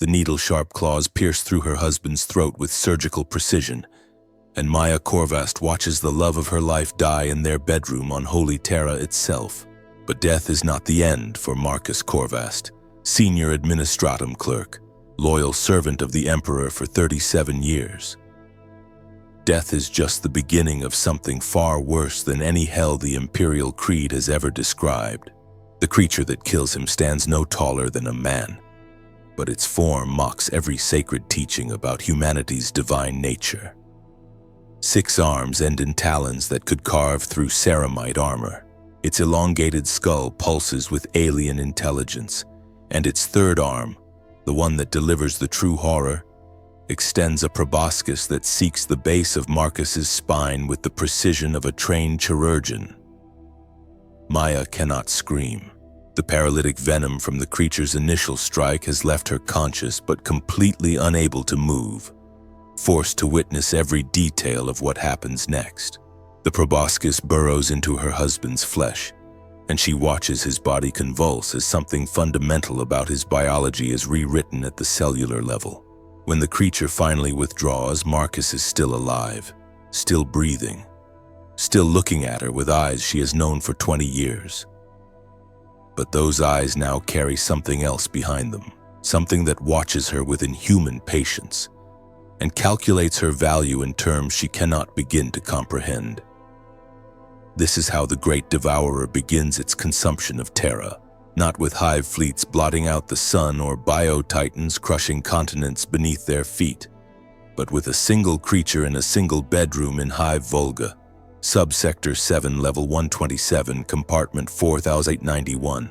The needle-sharp claws pierce through her husband's throat with surgical precision, and Maya Corvast watches the love of her life die in their bedroom on Holy Terra itself. But death is not the end for Marcus Corvast, senior administratum clerk, loyal servant of the Emperor for 37 years. Death is just the beginning of something far worse than any hell the Imperial Creed has ever described. The creature that kills him stands no taller than a man, but its form mocks every sacred teaching about humanity's divine nature. 6 arms end in talons that could carve through ceramite armor. Its elongated skull pulses with alien intelligence, and its third arm, the one that delivers the true horror, extends a proboscis that seeks the base of Marcus's spine with the precision of a trained chirurgeon. Maya cannot scream. The paralytic venom from the creature's initial strike has left her conscious but completely unable to move, forced to witness every detail of what happens next. The proboscis burrows into her husband's flesh, and she watches his body convulse as something fundamental about his biology is rewritten at the cellular level. When the creature finally withdraws, Marcus is still alive, still breathing, still looking at her with eyes she has known for 20 years. But those eyes now carry something else behind them, something that watches her with inhuman patience and calculates her value in terms she cannot begin to comprehend. This is how the Great Devourer begins its consumption of Terra, not with hive fleets blotting out the sun or bio-titans crushing continents beneath their feet, but with a single creature in a single bedroom in Hive Volga, Subsector 7, Level 127, Compartment 4891.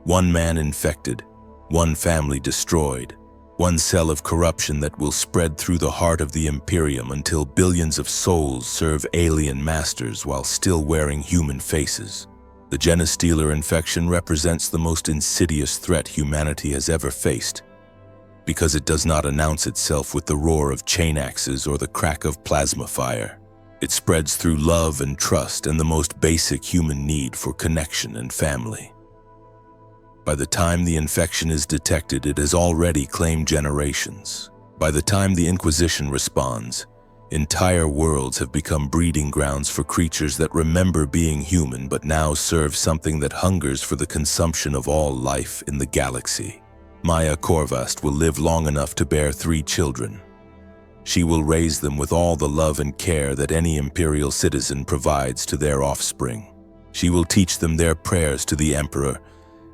1 man infected, 1 family destroyed, 1 cell of corruption that will spread through the heart of the Imperium until billions of souls serve alien masters while still wearing human faces. The Genestealer infection represents the most insidious threat humanity has ever faced, because it does not announce itself with the roar of chain axes or the crack of plasma fire. It spreads through love and trust and the most basic human need for connection and family. By the time the infection is detected, it has already claimed generations. By the time the Inquisition responds, entire worlds have become breeding grounds for creatures that remember being human but now serve something that hungers for the consumption of all life in the galaxy. Maya Corvast will live long enough to bear 3 children. She will raise them with all the love and care that any imperial citizen provides to their offspring. She will teach them their prayers to the Emperor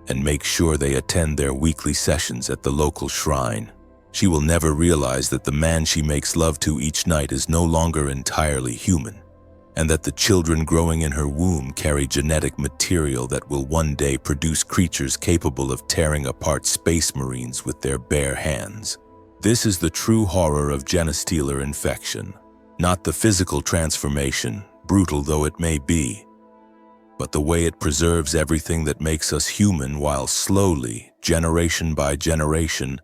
and make sure they attend their weekly sessions at the local shrine. She will never realize that the man she makes love to each night is no longer entirely human, and that the children growing in her womb carry genetic material that will one day produce creatures capable of tearing apart space marines with their bare hands. This is the true horror of Genestealer infection, not the physical transformation, brutal though it may be, but the way it preserves everything that makes us human while slowly, generation by generation,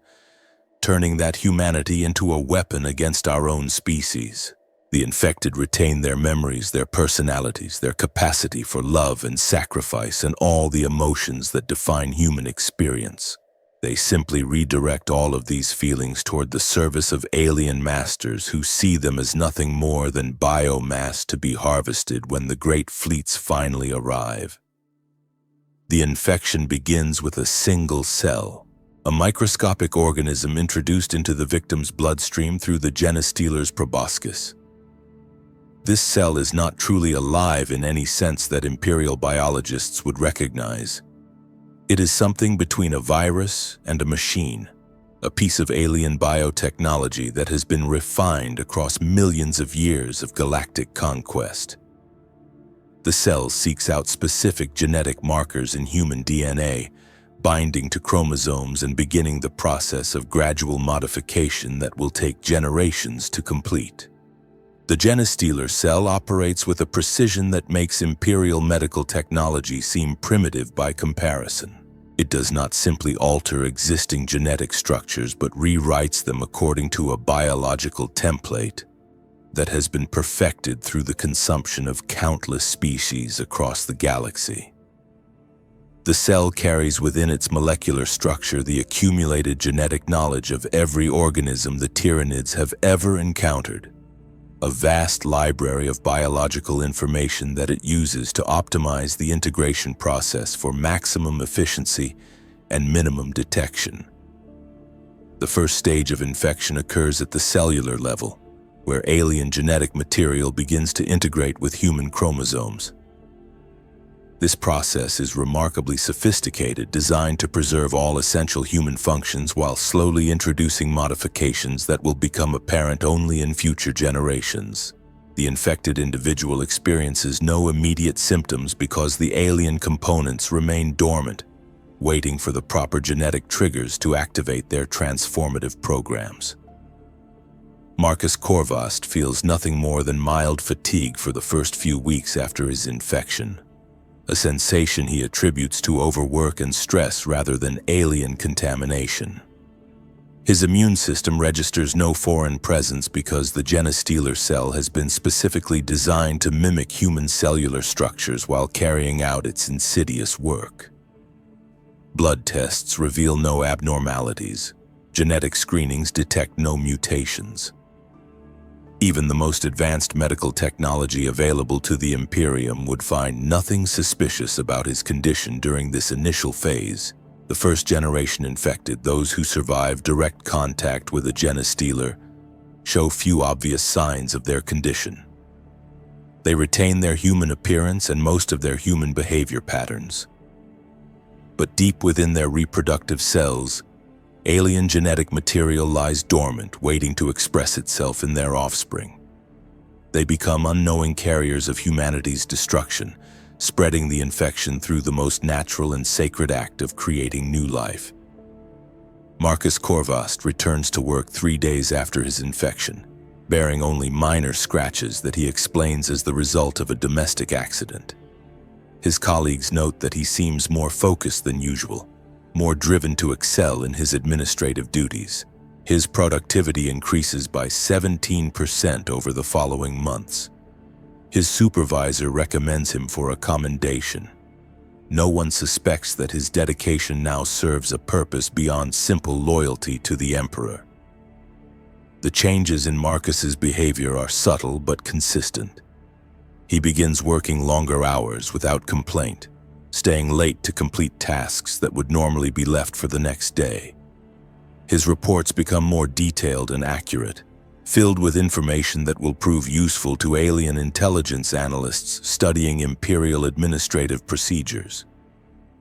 turning that humanity into a weapon against our own species. The infected retain their memories, their personalities, their capacity for love and sacrifice, and all the emotions that define human experience. They simply redirect all of these feelings toward the service of alien masters who see them as nothing more than biomass to be harvested when the great fleets finally arrive. The infection begins with a single cell, a microscopic organism introduced into the victim's bloodstream through the Genestealer's proboscis. This cell is not truly alive in any sense that imperial biologists would recognize. It is something between a virus and a machine, a piece of alien biotechnology that has been refined across millions of years of galactic conquest. The cell seeks out specific genetic markers in human DNA, binding to chromosomes and beginning the process of gradual modification that will take generations to complete. The Genestealer cell operates with a precision that makes imperial medical technology seem primitive by comparison. It does not simply alter existing genetic structures but rewrites them according to a biological template that has been perfected through the consumption of countless species across the galaxy. The cell carries within its molecular structure the accumulated genetic knowledge of every organism the Tyranids have ever encountered, a vast library of biological information that it uses to optimize the integration process for maximum efficiency and minimum detection. The first stage of infection occurs at the cellular level, where alien genetic material begins to integrate with human chromosomes. This process is remarkably sophisticated, designed to preserve all essential human functions while slowly introducing modifications that will become apparent only in future generations. The infected individual experiences no immediate symptoms because the alien components remain dormant, waiting for the proper genetic triggers to activate their transformative programs. Marcus Corvost feels nothing more than mild fatigue for the first few weeks after his infection, a sensation he attributes to overwork and stress rather than alien contamination. His immune system registers no foreign presence because the Genestealer cell has been specifically designed to mimic human cellular structures while carrying out its insidious work. Blood tests reveal no abnormalities. Genetic screenings detect no mutations. Even the most advanced medical technology available to the Imperium would find nothing suspicious about his condition during this initial phase. The first generation infected, those who survive direct contact with a Genestealer, show few obvious signs of their condition. They retain their human appearance and most of their human behavior patterns. But deep within their reproductive cells, alien genetic material lies dormant, waiting to express itself in their offspring. They become unknowing carriers of humanity's destruction, spreading the infection through the most natural and sacred act of creating new life. Marcus Corvost returns to work 3 days after his infection, bearing only minor scratches that he explains as the result of a domestic accident. His colleagues note that he seems more focused than usual, more driven to excel in his administrative duties. His productivity increases by 17% over the following months. His supervisor recommends him for a commendation. No one suspects that his dedication now serves a purpose beyond simple loyalty to the Emperor. The changes in Marcus's behavior are subtle but consistent. He begins working longer hours without complaint, staying late to complete tasks that would normally be left for the next day. His reports become more detailed and accurate, filled with information that will prove useful to alien intelligence analysts studying Imperial administrative procedures.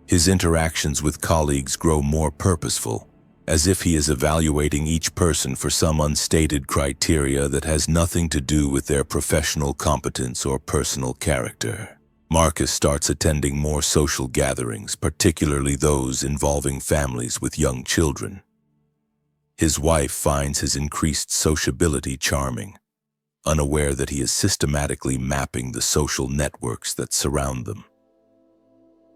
His interactions with colleagues grow more purposeful, as if he is evaluating each person for some unstated criteria that has nothing to do with their professional competence or personal character. Marcus starts attending more social gatherings, particularly those involving families with young children. His wife finds his increased sociability charming, unaware that he is systematically mapping the social networks that surround them.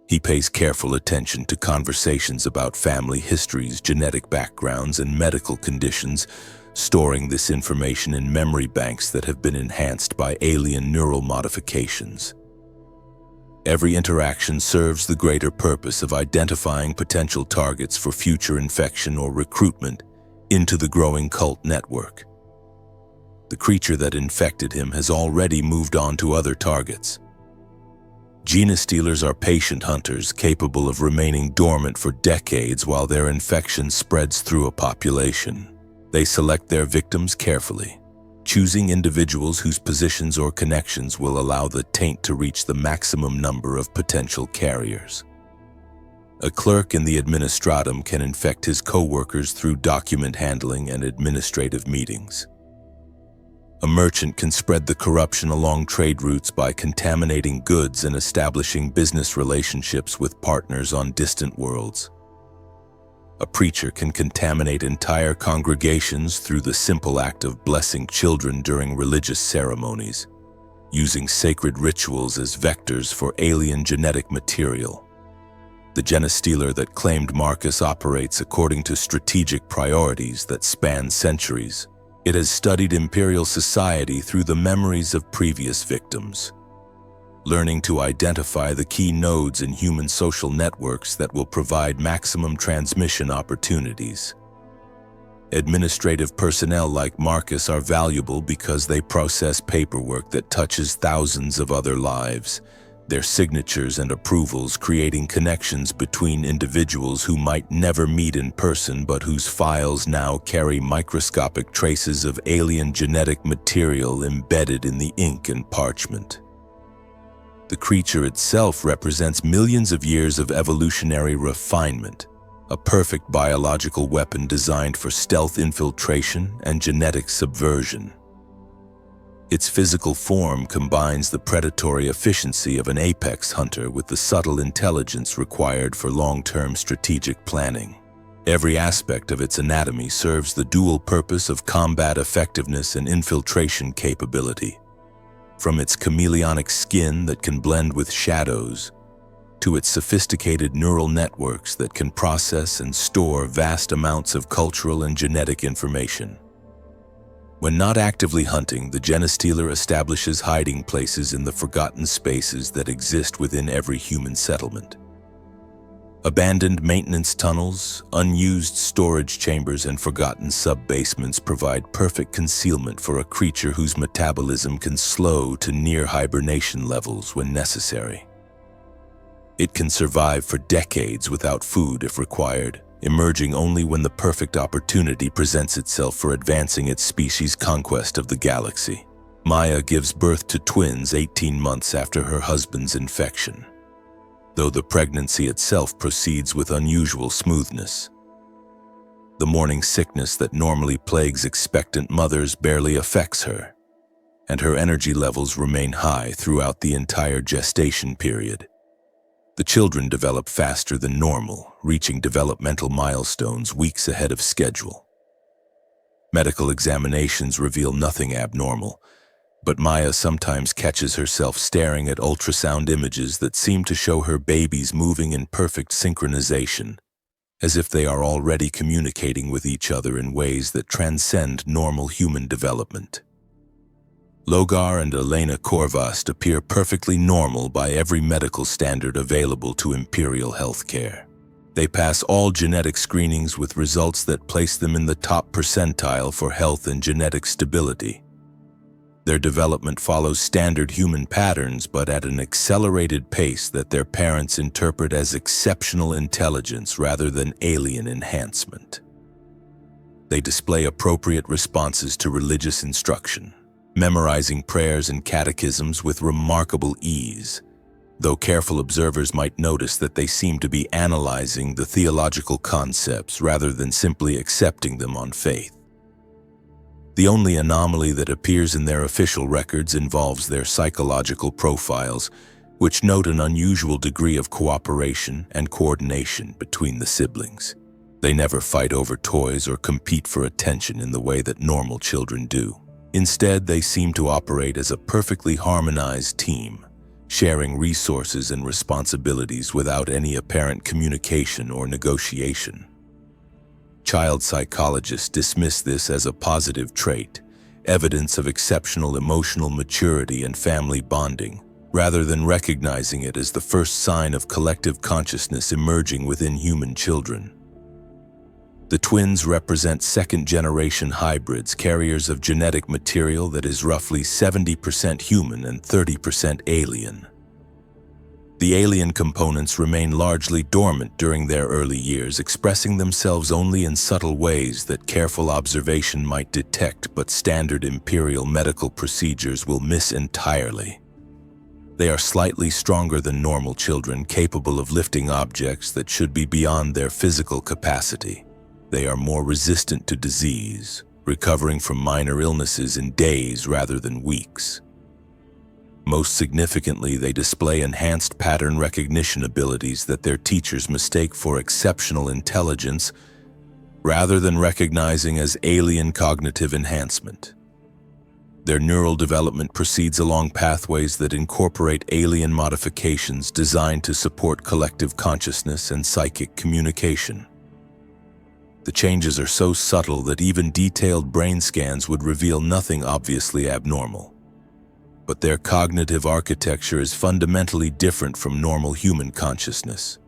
He pays careful attention to conversations about family histories, genetic backgrounds, and medical conditions, storing this information in memory banks that have been enhanced by alien neural modifications. Every interaction serves the greater purpose of identifying potential targets for future infection or recruitment into the growing cult network. The creature that infected him has already moved on to other targets. Genestealers are patient hunters capable of remaining dormant for decades while their infection spreads through a population. They select their victims carefully, choosing individuals whose positions or connections will allow the taint to reach the maximum number of potential carriers. A clerk in the administratum can infect his co-workers through document handling and administrative meetings. A merchant can spread the corruption along trade routes by contaminating goods and establishing business relationships with partners on distant worlds. A preacher can contaminate entire congregations through the simple act of blessing children during religious ceremonies, using sacred rituals as vectors for alien genetic material. The Genestealer that claimed Marcus operates according to strategic priorities that span centuries. It has studied Imperial society through the memories of previous victims. learning to identify the key nodes in human social networks that will provide maximum transmission opportunities. Administrative personnel like Marcus are valuable because they process paperwork that touches thousands of other lives, their signatures and approvals creating connections between individuals who might never meet in person but whose files now carry microscopic traces of alien genetic material embedded in the ink and parchment. The creature itself represents millions of years of evolutionary refinement, a perfect biological weapon designed for stealth infiltration and genetic subversion. Its physical form combines the predatory efficiency of an apex hunter with the subtle intelligence required for long-term strategic planning. Every aspect of its anatomy serves the dual purpose of combat effectiveness and infiltration capability. From its chameleonic skin that can blend with shadows, to its sophisticated neural networks that can process and store vast amounts of cultural and genetic information. When not actively hunting, the Genestealer establishes hiding places in the forgotten spaces that exist within every human settlement. Abandoned maintenance tunnels, unused storage chambers, and forgotten sub-basements provide perfect concealment for a creature whose metabolism can slow to near hibernation levels when necessary. It can survive for decades without food if required, emerging only when the perfect opportunity presents itself for advancing its species' conquest of the galaxy. Maya gives birth to twins 18 months after her husband's infection, though the pregnancy itself proceeds with unusual smoothness. The morning sickness that normally plagues expectant mothers barely affects her, and her energy levels remain high throughout the entire gestation period. The children develop faster than normal, reaching developmental milestones weeks ahead of schedule. Medical examinations reveal nothing abnormal, but Maya sometimes catches herself staring at ultrasound images that seem to show her babies moving in perfect synchronization, as if they are already communicating with each other in ways that transcend normal human development. Logar and Elena Korvast appear perfectly normal by every medical standard available to Imperial healthcare. They pass all genetic screenings with results that place them in the top percentile for health and genetic stability. Their development follows standard human patterns, but at an accelerated pace that their parents interpret as exceptional intelligence rather than alien enhancement. They display appropriate responses to religious instruction, memorizing prayers and catechisms with remarkable ease, though careful observers might notice that they seem to be analyzing the theological concepts rather than simply accepting them on faith. The only anomaly that appears in their official records involves their psychological profiles, which note an unusual degree of cooperation and coordination between the siblings. They never fight over toys or compete for attention in the way that normal children do. Instead, they seem to operate as a perfectly harmonized team, sharing resources and responsibilities without any apparent communication or negotiation. Child psychologists dismiss this as a positive trait, evidence of exceptional emotional maturity and family bonding, rather than recognizing it as the first sign of collective consciousness emerging within human children. The twins represent second-generation hybrids, carriers of genetic material that is roughly 70% human and 30% alien. The alien components remain largely dormant during their early years, expressing themselves only in subtle ways that careful observation might detect, but standard Imperial medical procedures will miss entirely. They are slightly stronger than normal children, capable of lifting objects that should be beyond their physical capacity. They are more resistant to disease, recovering from minor illnesses in days rather than weeks. Most significantly, they display enhanced pattern recognition abilities that their teachers mistake for exceptional intelligence rather than recognizing as alien cognitive enhancement. Their neural development proceeds along pathways that incorporate alien modifications designed to support collective consciousness and psychic communication. The changes are so subtle that even detailed brain scans would reveal nothing obviously abnormal. but their cognitive architecture is fundamentally different from normal human consciousness.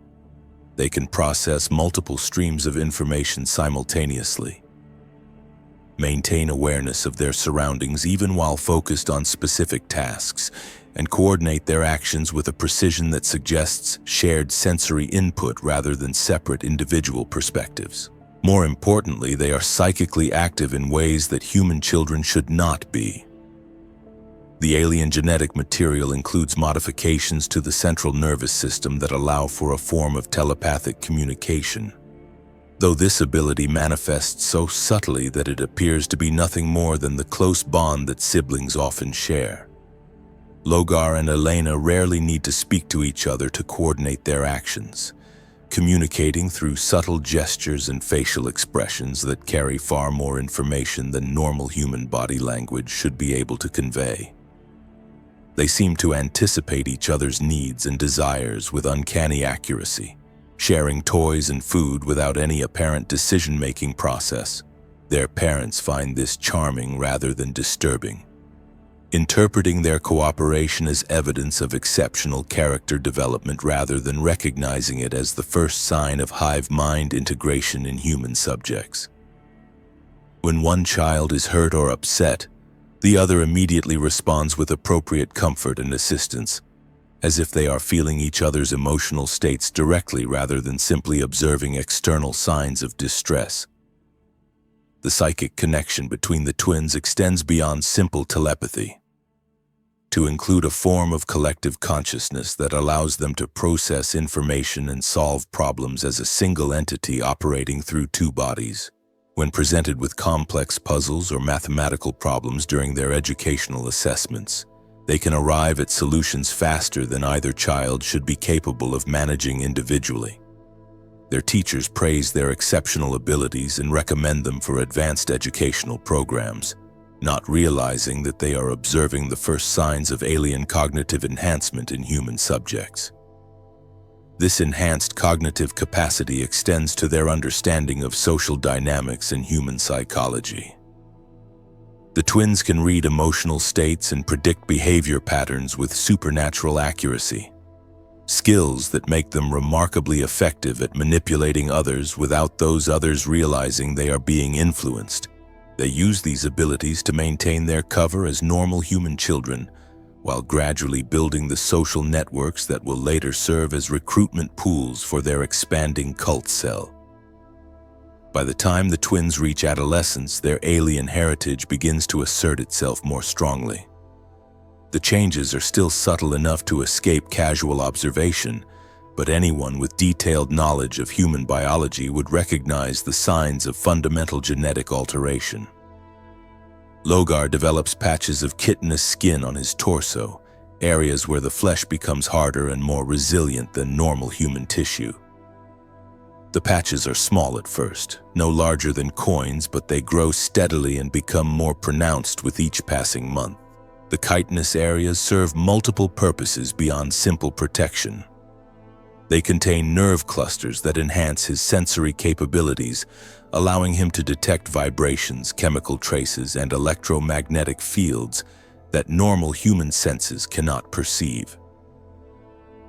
They can process multiple streams of information simultaneously, maintain awareness of their surroundings even while focused on specific tasks, and coordinate their actions with a precision that suggests shared sensory input rather than separate individual perspectives. More importantly, they are psychically active in ways that human children should not be. The alien genetic material includes modifications to the central nervous system that allow for a form of telepathic communication, though this ability manifests so subtly that it appears to be nothing more than the close bond that siblings often share. Logar and Elena rarely need to speak to each other to coordinate their actions, communicating through subtle gestures and facial expressions that carry far more information than normal human body language should be able to convey. They seem to anticipate each other's needs and desires with uncanny accuracy, sharing toys and food without any apparent decision-making process. Their parents find this charming rather than disturbing, interpreting their cooperation as evidence of exceptional character development rather than recognizing it as the first sign of hive mind integration in human subjects. When one child is hurt or upset, the other immediately responds with appropriate comfort and assistance, as if they are feeling each other's emotional states directly rather than simply observing external signs of distress. The psychic connection between the twins extends beyond simple telepathy, to include a form of collective consciousness that allows them to process information and solve problems as a single entity operating through two bodies. When presented with complex puzzles or mathematical problems during their educational assessments, they can arrive at solutions faster than either child should be capable of managing individually. Their teachers praise their exceptional abilities and recommend them for advanced educational programs, not realizing that they are observing the first signs of alien cognitive enhancement in human subjects. This enhanced cognitive capacity extends to their understanding of social dynamics and human psychology. The twins can read emotional states and predict behavior patterns with supernatural accuracy, skills that make them remarkably effective at manipulating others without those others realizing they are being influenced. They use these abilities to maintain their cover as normal human children, while gradually building the social networks that will later serve as recruitment pools for their expanding cult cell. By the time the twins reach adolescence, their alien heritage begins to assert itself more strongly. The changes are still subtle enough to escape casual observation, but anyone with detailed knowledge of human biology would recognize the signs of fundamental genetic alteration. Logar develops patches of chitinous skin on his torso, areas where the flesh becomes harder and more resilient than normal human tissue. The patches are small at first, no larger than coins, but they grow steadily and become more pronounced with each passing month. The chitinous areas serve multiple purposes beyond simple protection. They contain nerve clusters that enhance his sensory capabilities, allowing him to detect vibrations, chemical traces, and electromagnetic fields that normal human senses cannot perceive.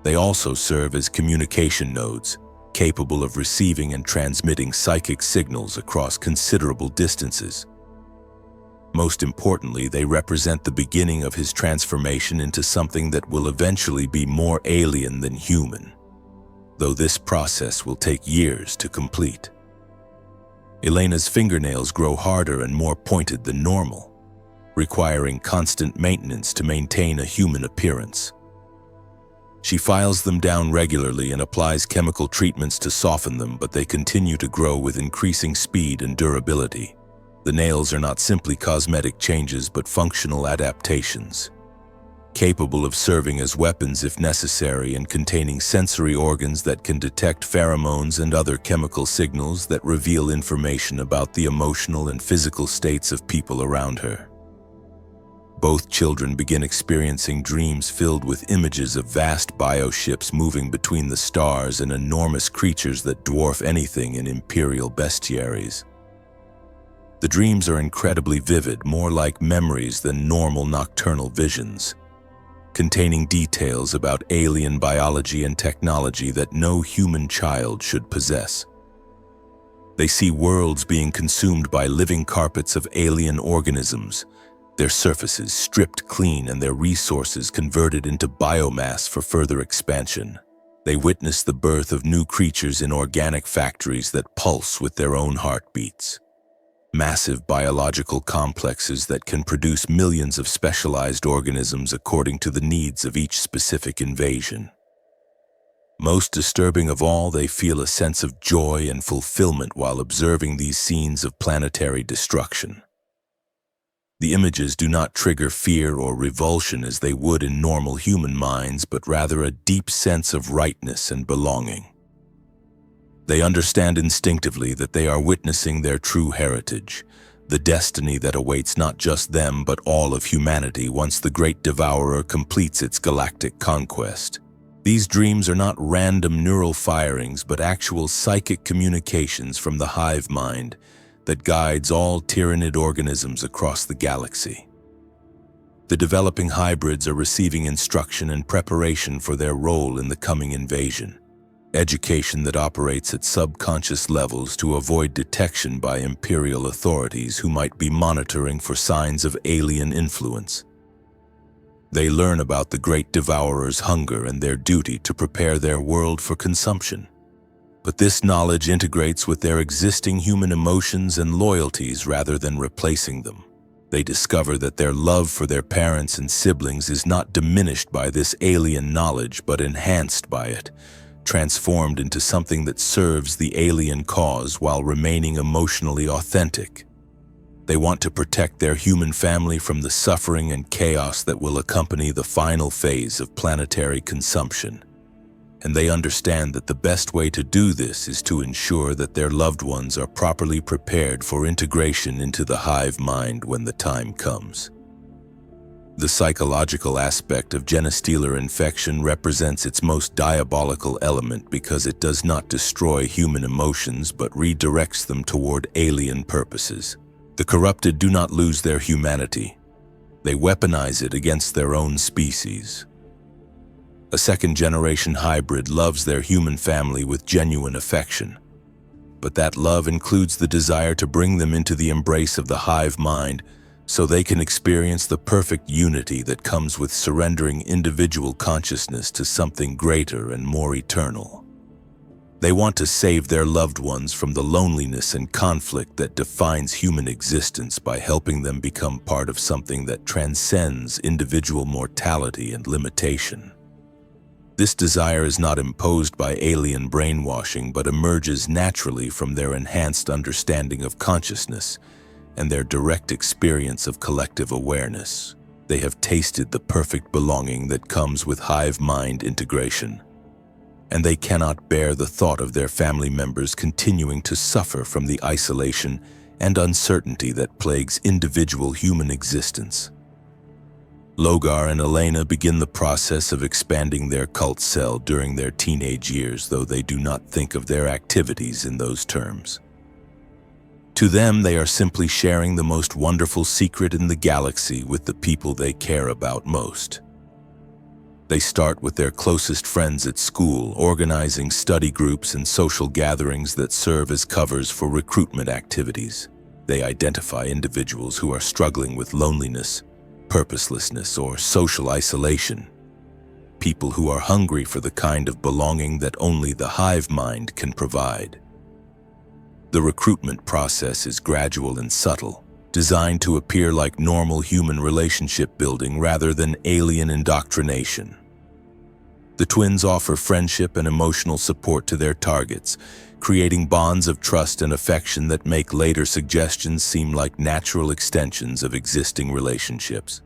They also serve as communication nodes, capable of receiving and transmitting psychic signals across considerable distances. Most importantly, they represent the beginning of his transformation into something that will eventually be more alien than human, though this process will take years to complete. Elena's fingernails grow harder and more pointed than normal, requiring constant maintenance to maintain a human appearance. She files them down regularly and applies chemical treatments to soften them, but they continue to grow with increasing speed and durability. The nails are not simply cosmetic changes but functional adaptations, capable of serving as weapons if necessary and containing sensory organs that can detect pheromones and other chemical signals that reveal information about the emotional and physical states of people around her. Both children begin experiencing dreams filled with images of vast bioships moving between the stars and enormous creatures that dwarf anything in Imperial bestiaries. The dreams are incredibly vivid, more like memories than normal nocturnal visions. containing details about alien biology and technology that no human child should possess. They see worlds being consumed by living carpets of alien organisms, their surfaces stripped clean and their resources converted into biomass for further expansion. They witness the birth of new creatures in organic factories that pulse with their own heartbeats. Massive biological complexes that can produce millions of specialized organisms according to the needs of each specific invasion. Most disturbing of all, they feel a sense of joy and fulfillment while observing these scenes of planetary destruction. The images do not trigger fear or revulsion as they would in normal human minds, but rather a deep sense of rightness and belonging. They understand instinctively that they are witnessing their true heritage, the destiny that awaits not just them but all of humanity once the Great Devourer completes its galactic conquest. These dreams are not random neural firings but actual psychic communications from the hive mind that guides all tyrannid organisms across the galaxy. The developing hybrids are receiving instruction and preparation for their role in the coming invasion. Education that operates at subconscious levels to avoid detection by Imperial authorities who might be monitoring for signs of alien influence. They learn about the Great Devourer's hunger and their duty to prepare their world for consumption. But this knowledge integrates with their existing human emotions and loyalties rather than replacing them. They discover that their love for their parents and siblings is not diminished by this alien knowledge but enhanced by it, transformed into something that serves the alien cause while remaining emotionally authentic. They want to protect their human family from the suffering and chaos that will accompany the final phase of planetary consumption. And they understand that the best way to do this is to ensure that their loved ones are properly prepared for integration into the hive mind when the time comes. The psychological aspect of Genestealer infection represents its most diabolical element because it does not destroy human emotions but redirects them toward alien purposes. The corrupted do not lose their humanity. They weaponize it against their own species. A second-generation hybrid loves their human family with genuine affection. But that love includes the desire to bring them into the embrace of the hive mind so they can experience the perfect unity that comes with surrendering individual consciousness to something greater and more eternal. They want to save their loved ones from the loneliness and conflict that defines human existence by helping them become part of something that transcends individual mortality and limitation. This desire is not imposed by alien brainwashing but emerges naturally from their enhanced understanding of consciousness and their direct experience of collective awareness. They have tasted the perfect belonging that comes with hive mind integration, and they cannot bear the thought of their family members continuing to suffer from the isolation and uncertainty that plagues individual human existence. Logar and Elena begin the process of expanding their cult cell during their teenage years, though they do not think of their activities in those terms. To them, they are simply sharing the most wonderful secret in the galaxy with the people they care about most. They start with their closest friends at school, organizing study groups and social gatherings that serve as covers for recruitment activities. They identify individuals who are struggling with loneliness, purposelessness, or social isolation. People who are hungry for the kind of belonging that only the hive mind can provide. The recruitment process is gradual and subtle, designed to appear like normal human relationship building rather than alien indoctrination. The twins offer friendship and emotional support to their targets, creating bonds of trust and affection that make later suggestions seem like natural extensions of existing relationships.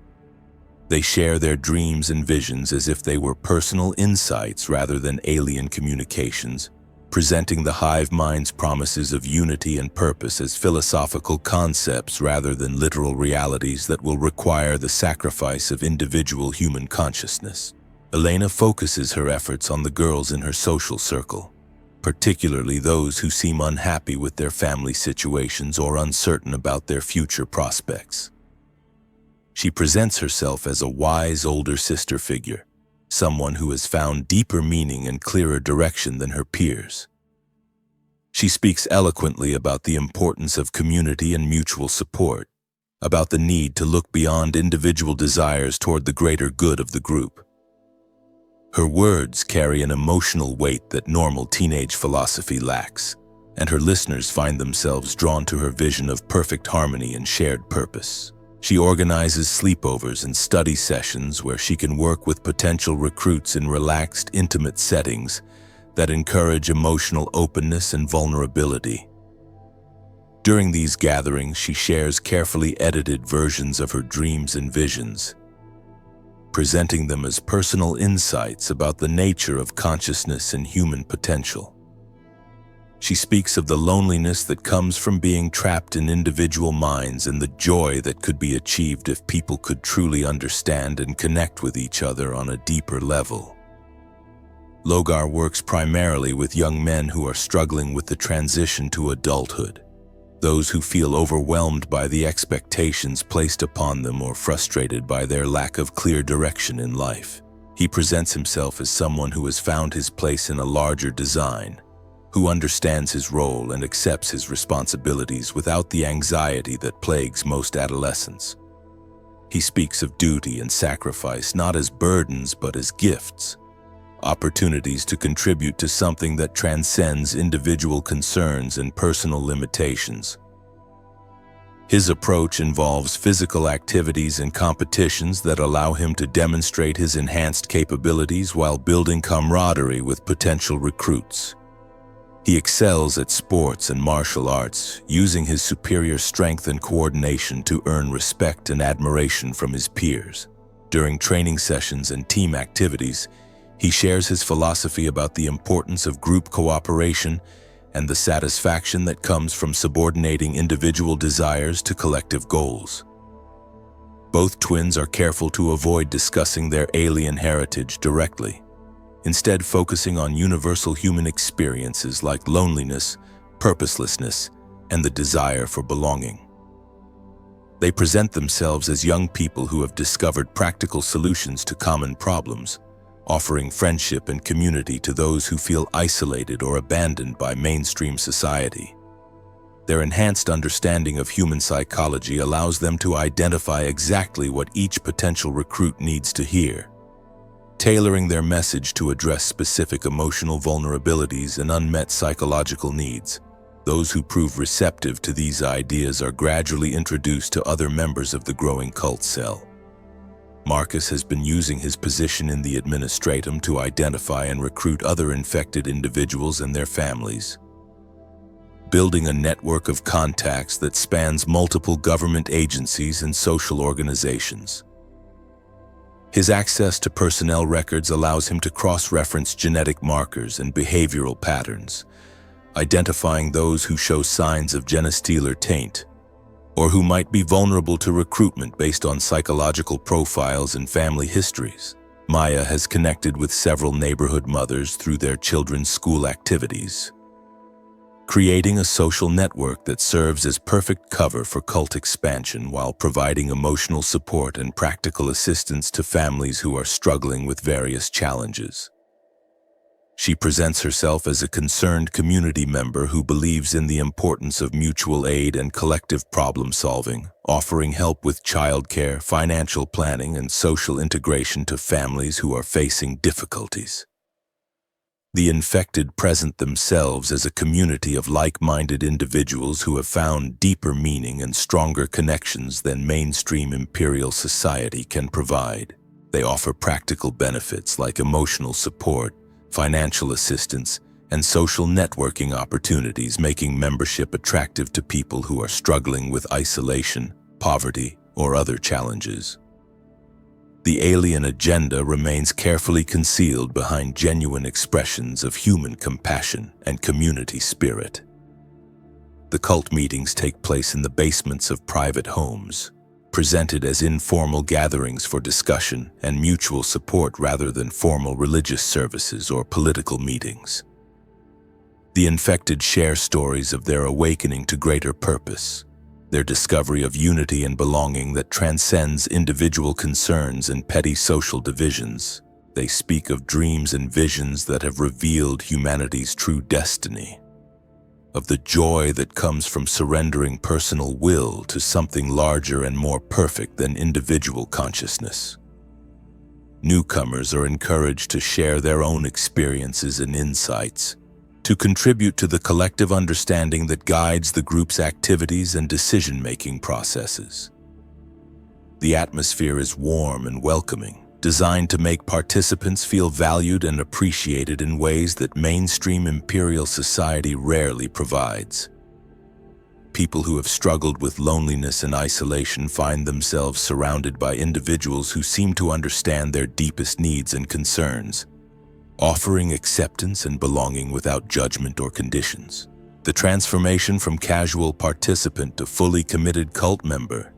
They share their dreams and visions as if they were personal insights rather than alien communications, presenting the hive mind's promises of unity and purpose as philosophical concepts rather than literal realities that will require the sacrifice of individual human consciousness. Elena focuses her efforts on the girls in her social circle, particularly those who seem unhappy with their family situations or uncertain about their future prospects. She presents herself as a wise older sister figure, someone who has found deeper meaning and clearer direction than her peers. She speaks eloquently about the importance of community and mutual support, about the need to look beyond individual desires toward the greater good of the group. Her words carry an emotional weight that normal teenage philosophy lacks, and her listeners find themselves drawn to her vision of perfect harmony and shared purpose. She organizes sleepovers and study sessions where she can work with potential recruits in relaxed, intimate settings that encourage emotional openness and vulnerability. During these gatherings, she shares carefully edited versions of her dreams and visions, presenting them as personal insights about the nature of consciousness and human potential. She speaks of the loneliness that comes from being trapped in individual minds and the joy that could be achieved if people could truly understand and connect with each other on a deeper level. Logar works primarily with young men who are struggling with the transition to adulthood, those who feel overwhelmed by the expectations placed upon them or frustrated by their lack of clear direction in life. He presents himself as someone who has found his place in a larger design, who understands his role and accepts his responsibilities without the anxiety that plagues most adolescents. He speaks of duty and sacrifice not as burdens but as gifts, opportunities to contribute to something that transcends individual concerns and personal limitations. His approach involves physical activities and competitions that allow him to demonstrate his enhanced capabilities while building camaraderie with potential recruits. He excels at sports and martial arts, using his superior strength and coordination to earn respect and admiration from his peers. During training sessions and team activities, he shares his philosophy about the importance of group cooperation and the satisfaction that comes from subordinating individual desires to collective goals. Both twins are careful to avoid discussing their alien heritage directly, instead focusing on universal human experiences like loneliness, purposelessness, and the desire for belonging. They present themselves as young people who have discovered practical solutions to common problems, offering friendship and community to those who feel isolated or abandoned by mainstream society. Their enhanced understanding of human psychology allows them to identify exactly what each potential recruit needs to hear, tailoring their message to address specific emotional vulnerabilities and unmet psychological needs. Those who prove receptive to these ideas are gradually introduced to other members of the growing cult cell. Marcus has been using his position in the administratum to identify and recruit other infected individuals and their families, building a network of contacts that spans multiple government agencies and social organizations. His access to personnel records allows him to cross-reference genetic markers and behavioral patterns, identifying those who show signs of Genestealer taint, or who might be vulnerable to recruitment based on psychological profiles and family histories. Maya has connected with several neighborhood mothers through their children's school activities, creating a social network that serves as perfect cover for cult expansion while providing emotional support and practical assistance to families who are struggling with various challenges. She presents herself as a concerned community member who believes in the importance of mutual aid and collective problem solving, offering help with childcare, financial planning, and social integration to families who are facing difficulties. The infected present themselves as a community of like-minded individuals who have found deeper meaning and stronger connections than mainstream imperial society can provide. They offer practical benefits like emotional support, financial assistance, and social networking opportunities, making membership attractive to people who are struggling with isolation, poverty, or other challenges. The alien agenda remains carefully concealed behind genuine expressions of human compassion and community spirit. The cult meetings take place in the basements of private homes, presented as informal gatherings for discussion and mutual support rather than formal religious services or political meetings. The infected share stories of their awakening to greater purpose, their discovery of unity and belonging that transcends individual concerns and petty social divisions. They speak of dreams and visions that have revealed humanity's true destiny, of the joy that comes from surrendering personal will to something larger and more perfect than individual consciousness. Newcomers are encouraged to share their own experiences and insights, to contribute to the collective understanding that guides the group's activities and decision-making processes. The atmosphere is warm and welcoming, designed to make participants feel valued and appreciated in ways that mainstream imperial society rarely provides. People who have struggled with loneliness and isolation find themselves surrounded by individuals who seem to understand their deepest needs and concerns, offering acceptance and belonging without judgment or conditions. The transformation from casual participant to fully committed cult member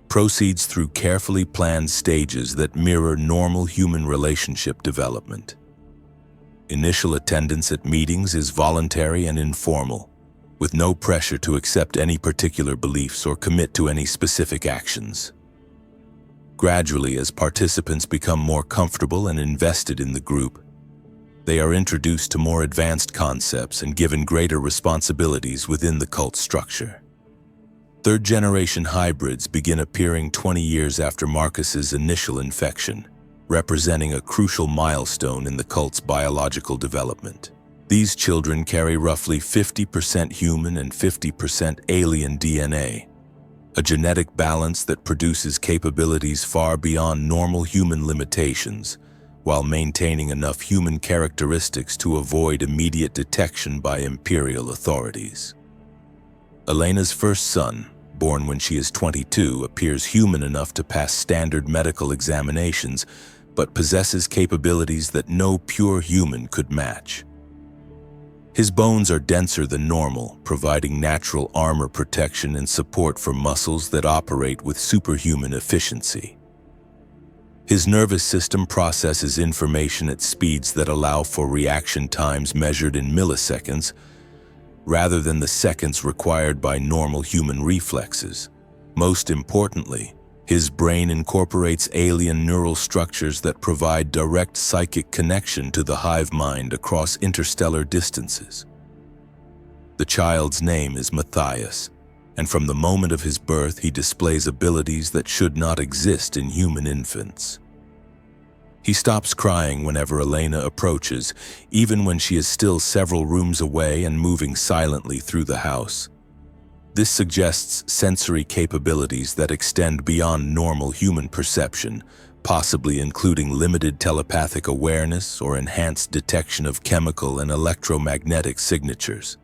proceeds through carefully planned stages that mirror normal human relationship development. Initial attendance at meetings is voluntary and informal, with no pressure to accept any particular beliefs or commit to any specific actions. Gradually, as participants become more comfortable and invested in the group, they are introduced to more advanced concepts and given greater responsibilities within the cult structure. Third-generation hybrids begin appearing 20 years after Marcus's initial infection, representing a crucial milestone in the cult's biological development. These children carry roughly 50% human and 50% alien DNA, a genetic balance that produces capabilities far beyond normal human limitations, while maintaining enough human characteristics to avoid immediate detection by imperial authorities. Elena's first son, born when she is 22, appears human enough to pass standard medical examinations, but possesses capabilities that no pure human could match. His bones are denser than normal, providing natural armor protection and support for muscles that operate with superhuman efficiency. His nervous system processes information at speeds that allow for reaction times measured in milliseconds, rather than the seconds required by normal human reflexes. Most importantly, his brain incorporates alien neural structures that provide direct psychic connection to the hive mind across interstellar distances. The child's name is Matthias, and from the moment of his birth he displays abilities that should not exist in human infants. He stops crying whenever Elena approaches, even when she is still several rooms away and moving silently through the house. This suggests sensory capabilities that extend beyond normal human perception, possibly including limited telepathic awareness or enhanced detection of chemical and electromagnetic signatures.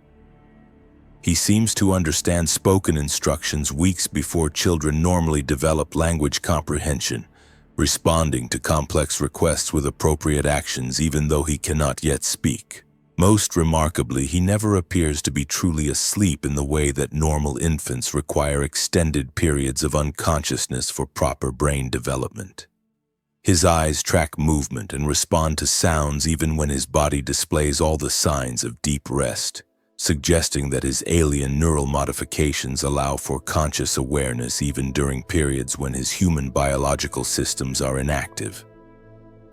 He seems to understand spoken instructions weeks before children normally develop language comprehension, responding to complex requests with appropriate actions even though he cannot yet speak. Most remarkably, he never appears to be truly asleep in the way that normal infants require extended periods of unconsciousness for proper brain development. His eyes track movement and respond to sounds even when his body displays all the signs of deep rest, suggesting that his alien neural modifications allow for conscious awareness even during periods when his human biological systems are inactive.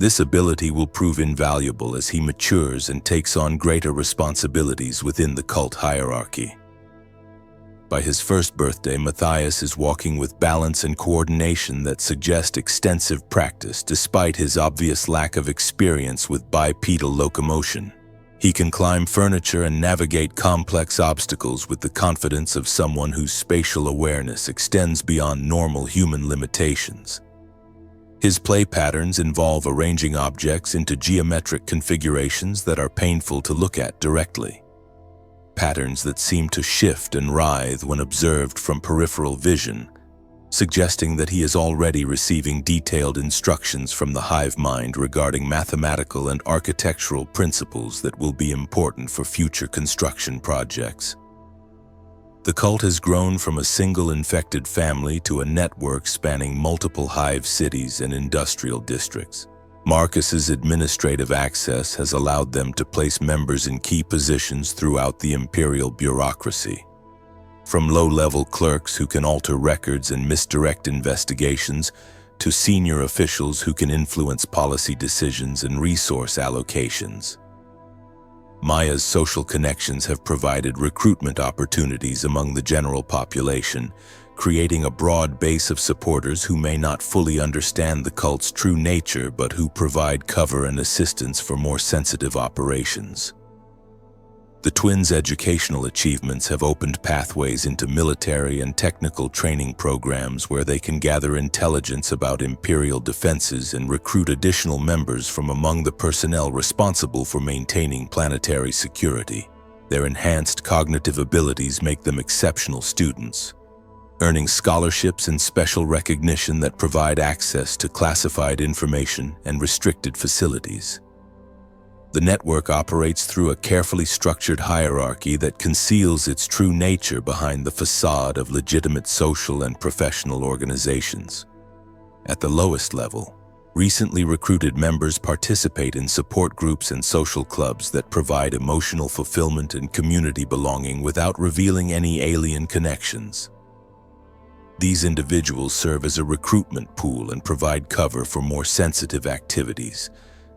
This ability will prove invaluable as he matures and takes on greater responsibilities within the cult hierarchy. By his first birthday, Matthias is walking with balance and coordination that suggest extensive practice despite his obvious lack of experience with bipedal locomotion. He can climb furniture and navigate complex obstacles with the confidence of someone whose spatial awareness extends beyond normal human limitations. His play patterns involve arranging objects into geometric configurations that are painful to look at directly. Patterns that seem to shift and writhe when observed from peripheral vision, suggesting that he is already receiving detailed instructions from the hive mind regarding mathematical and architectural principles that will be important for future construction projects. The cult has grown from a single infected family to a network spanning multiple hive cities and industrial districts. Marcus's administrative access has allowed them to place members in key positions throughout the imperial bureaucracy. From low-level clerks who can alter records and misdirect investigations, to senior officials who can influence policy decisions and resource allocations. Maya's social connections have provided recruitment opportunities among the general population, creating a broad base of supporters who may not fully understand the cult's true nature but who provide cover and assistance for more sensitive operations. The twins' educational achievements have opened pathways into military and technical training programs where they can gather intelligence about Imperial defenses and recruit additional members from among the personnel responsible for maintaining planetary security. Their enhanced cognitive abilities make them exceptional students, earning scholarships and special recognition that provide access to classified information and restricted facilities. The network operates through a carefully structured hierarchy that conceals its true nature behind the facade of legitimate social and professional organizations. At the lowest level, recently recruited members participate in support groups and social clubs that provide emotional fulfillment and community belonging without revealing any alien connections. These individuals serve as a recruitment pool and provide cover for more sensitive activities,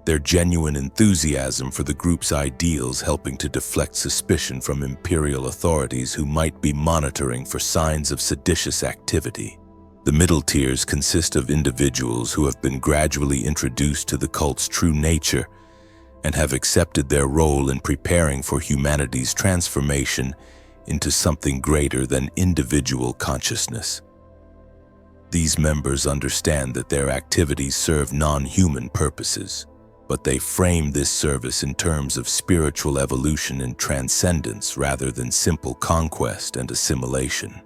their genuine enthusiasm for the group's ideals helping to deflect suspicion from Imperial authorities who might be monitoring for signs of seditious activity. The middle tiers consist of individuals who have been gradually introduced to the cult's true nature and have accepted their role in preparing for humanity's transformation into something greater than individual consciousness. These members understand that their activities serve non-human purposes, but they frame this service in terms of spiritual evolution and transcendence rather than simple conquest and assimilation.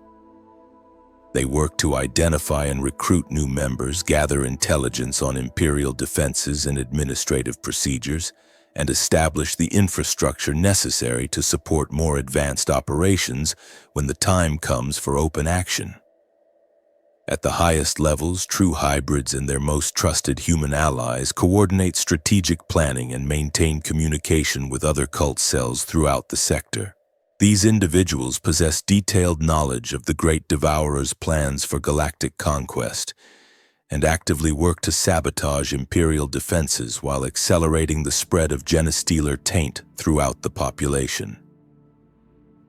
They work to identify and recruit new members, gather intelligence on Imperial defenses and administrative procedures, and establish the infrastructure necessary to support more advanced operations when the time comes for open action. At the highest levels, true hybrids and their most trusted human allies coordinate strategic planning and maintain communication with other cult cells throughout the sector. These individuals possess detailed knowledge of the Great Devourer's plans for galactic conquest and actively work to sabotage Imperial defenses while accelerating the spread of Genestealer taint throughout the population.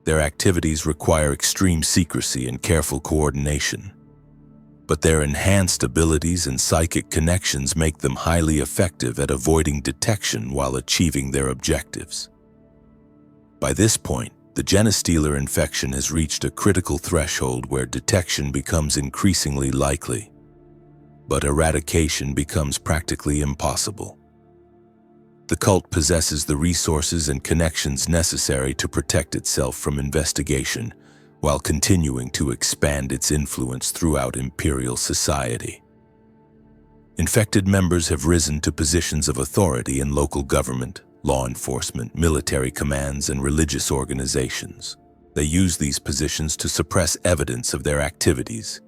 Their activities require extreme secrecy and careful coordination, but their enhanced abilities and psychic connections make them highly effective at avoiding detection while achieving their objectives. By this point, the Genestealer infection has reached a critical threshold where detection becomes increasingly likely, but eradication becomes practically impossible. The cult possesses the resources and connections necessary to protect itself from investigation, while continuing to expand its influence throughout Imperial society. Infected members have risen to positions of authority in local government, law enforcement, military commands, and religious organizations. They use these positions to suppress evidence of their activities,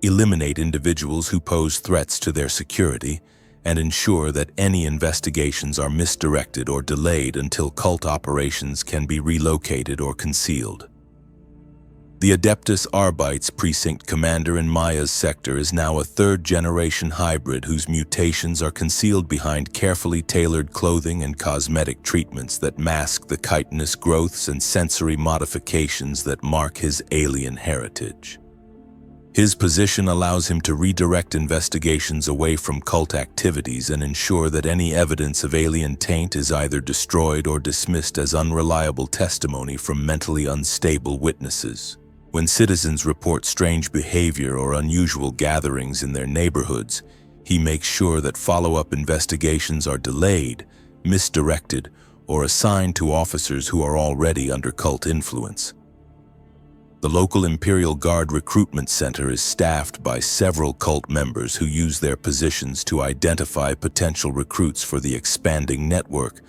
eliminate individuals who pose threats to their security, and ensure that any investigations are misdirected or delayed until cult operations can be relocated or concealed. The Adeptus Arbites precinct commander in Maya's sector is now a third-generation hybrid whose mutations are concealed behind carefully tailored clothing and cosmetic treatments that mask the chitinous growths and sensory modifications that mark his alien heritage. His position allows him to redirect investigations away from cult activities and ensure that any evidence of alien taint is either destroyed or dismissed as unreliable testimony from mentally unstable witnesses. When citizens report strange behavior or unusual gatherings in their neighborhoods, he makes sure that follow-up investigations are delayed, misdirected, or assigned to officers who are already under cult influence. The local Imperial Guard recruitment center is staffed by several cult members who use their positions to identify potential recruits for the expanding network,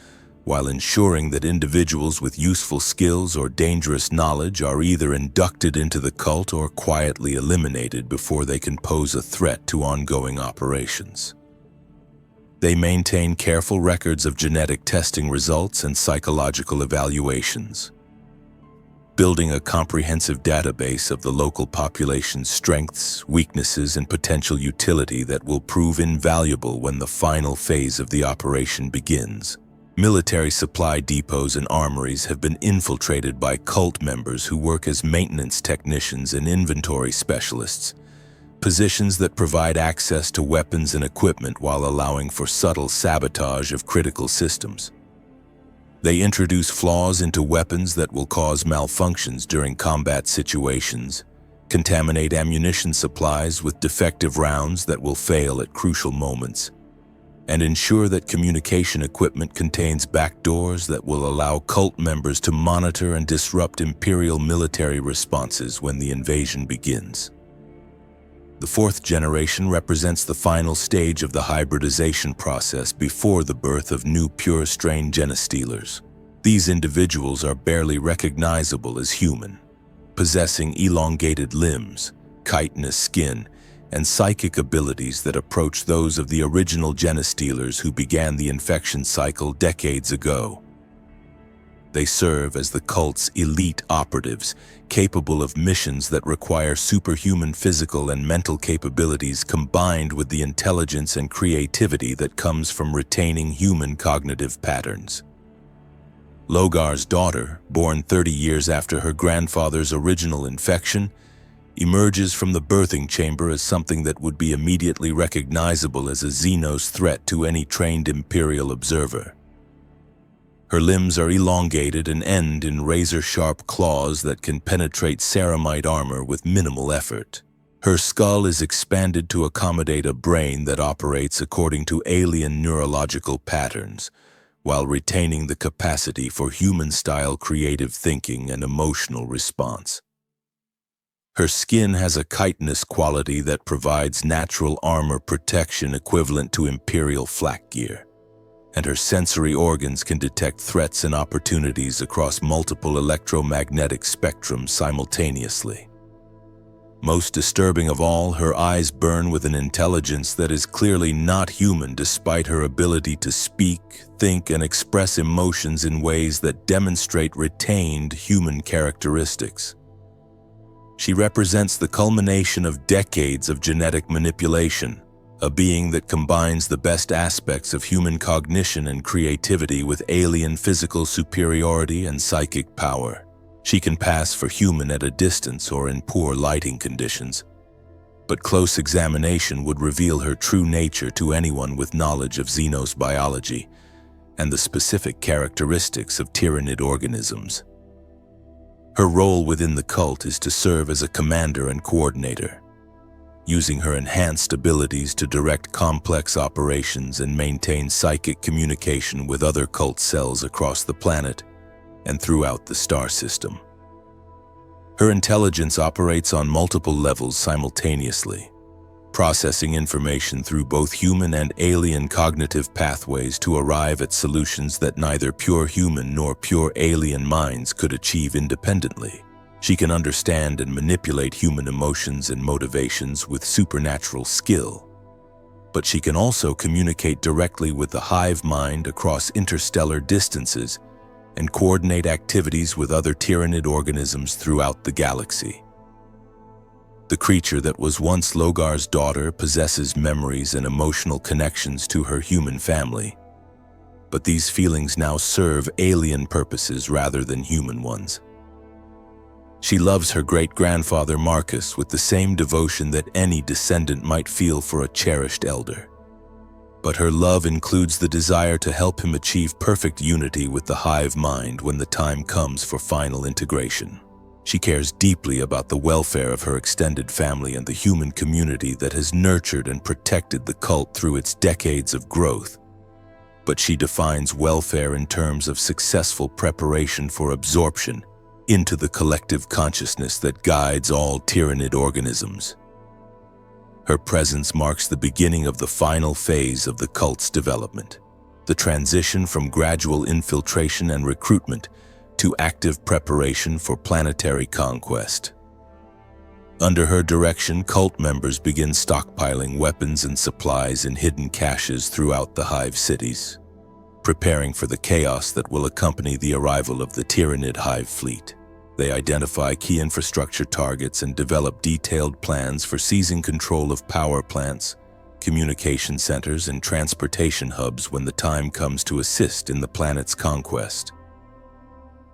while ensuring that individuals with useful skills or dangerous knowledge are either inducted into the cult or quietly eliminated before they can pose a threat to ongoing operations. They maintain careful records of genetic testing results and psychological evaluations. building a comprehensive database of the local population's strengths, weaknesses, and potential utility that will prove invaluable when the final phase of the operation begins. Military supply depots and armories have been infiltrated by cult members who work as maintenance technicians and inventory specialists, positions that provide access to weapons and equipment while allowing for subtle sabotage of critical systems. They introduce flaws into weapons that will cause malfunctions during combat situations, contaminate ammunition supplies with defective rounds that will fail at crucial moments, and ensure that communication equipment contains backdoors that will allow cult members to monitor and disrupt Imperial military responses when the invasion begins. The fourth generation represents the final stage of the hybridization process before the birth of new pure-strain Genestealers. These individuals are barely recognizable as human, possessing elongated limbs, chitinous skin, and psychic abilities that approach those of the original Genestealers who began the infection cycle decades ago. They serve as the cult's elite operatives, capable of missions that require superhuman physical and mental capabilities combined with the intelligence and creativity that comes from retaining human cognitive patterns. Logar's daughter, born 30 years after her grandfather's original infection, emerges from the birthing chamber as something that would be immediately recognizable as a Xenos threat to any trained Imperial observer. Her limbs are elongated and end in razor-sharp claws that can penetrate ceramite armor with minimal effort. Her skull is expanded to accommodate a brain that operates according to alien neurological patterns, while retaining the capacity for human-style creative thinking and emotional response. Her skin has a chitinous quality that provides natural armor protection equivalent to Imperial flak gear, and her sensory organs can detect threats and opportunities across multiple electromagnetic spectrums simultaneously. Most disturbing of all, her eyes burn with an intelligence that is clearly not human despite her ability to speak, think, and express emotions in ways that demonstrate retained human characteristics. She represents the culmination of decades of genetic manipulation, a being that combines the best aspects of human cognition and creativity with alien physical superiority and psychic power. She can pass for human at a distance or in poor lighting conditions, but close examination would reveal her true nature to anyone with knowledge of Xenos biology and the specific characteristics of tyrannid organisms. Her role within the cult is to serve as a commander and coordinator, using her enhanced abilities to direct complex operations and maintain psychic communication with other cult cells across the planet and throughout the star system. Her intelligence operates on multiple levels simultaneously, processing information through both human and alien cognitive pathways to arrive at solutions that neither pure human nor pure alien minds could achieve independently. She can understand and manipulate human emotions and motivations with supernatural skill, but she can also communicate directly with the hive mind across interstellar distances and coordinate activities with other tyrannid organisms throughout the galaxy. The creature that was once Logar's daughter possesses memories and emotional connections to her human family, but these feelings now serve alien purposes rather than human ones. She loves her great-grandfather Marcus with the same devotion that any descendant might feel for a cherished elder. But her love includes the desire to help him achieve perfect unity with the hive mind when the time comes for final integration. She cares deeply about the welfare of her extended family and the human community that has nurtured and protected the cult through its decades of growth. But she defines welfare in terms of successful preparation for absorption into the collective consciousness that guides all tyrannid organisms. Her presence marks the beginning of the final phase of the cult's development, the transition from gradual infiltration and recruitment to active preparation for planetary conquest. Under her direction, cult members begin stockpiling weapons and supplies in hidden caches throughout the hive cities, preparing for the chaos that will accompany the arrival of the tyrannid hive fleet. They identify key infrastructure targets and develop detailed plans for seizing control of power plants, communication centers, and transportation hubs when the time comes to assist in the planet's conquest.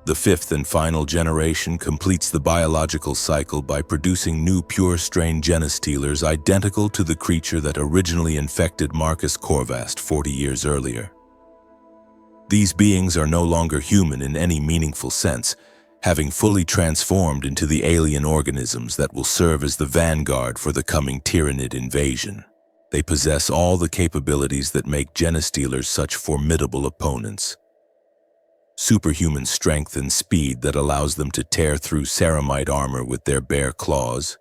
The fifth and final generation completes the biological cycle by producing new pure-strain Genestealers identical to the creature that originally infected Marcus Corvast 40 years earlier. These beings are no longer human in any meaningful sense, having fully transformed into the alien organisms that will serve as the vanguard for the coming Tyrannid invasion. They possess all the capabilities that make Genestealers such formidable opponents. Superhuman strength and speed that allows them to tear through ceramite armor with their bare claws.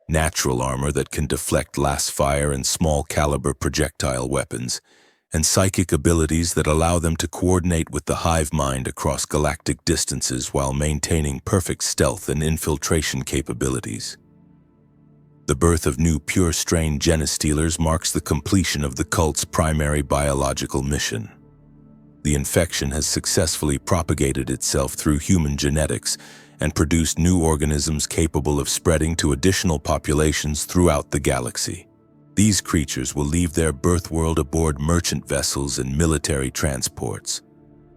Natural armor that can deflect lasp fire and small-caliber projectile weapons, and psychic abilities that allow them to coordinate with the hive mind across galactic distances while maintaining perfect stealth and infiltration capabilities. The birth of new pure-strain Genestealers marks the completion of the cult's primary biological mission. The infection has successfully propagated itself through human genetics and produced new organisms capable of spreading to additional populations throughout the galaxy. These creatures will leave their birth world aboard merchant vessels and military transports,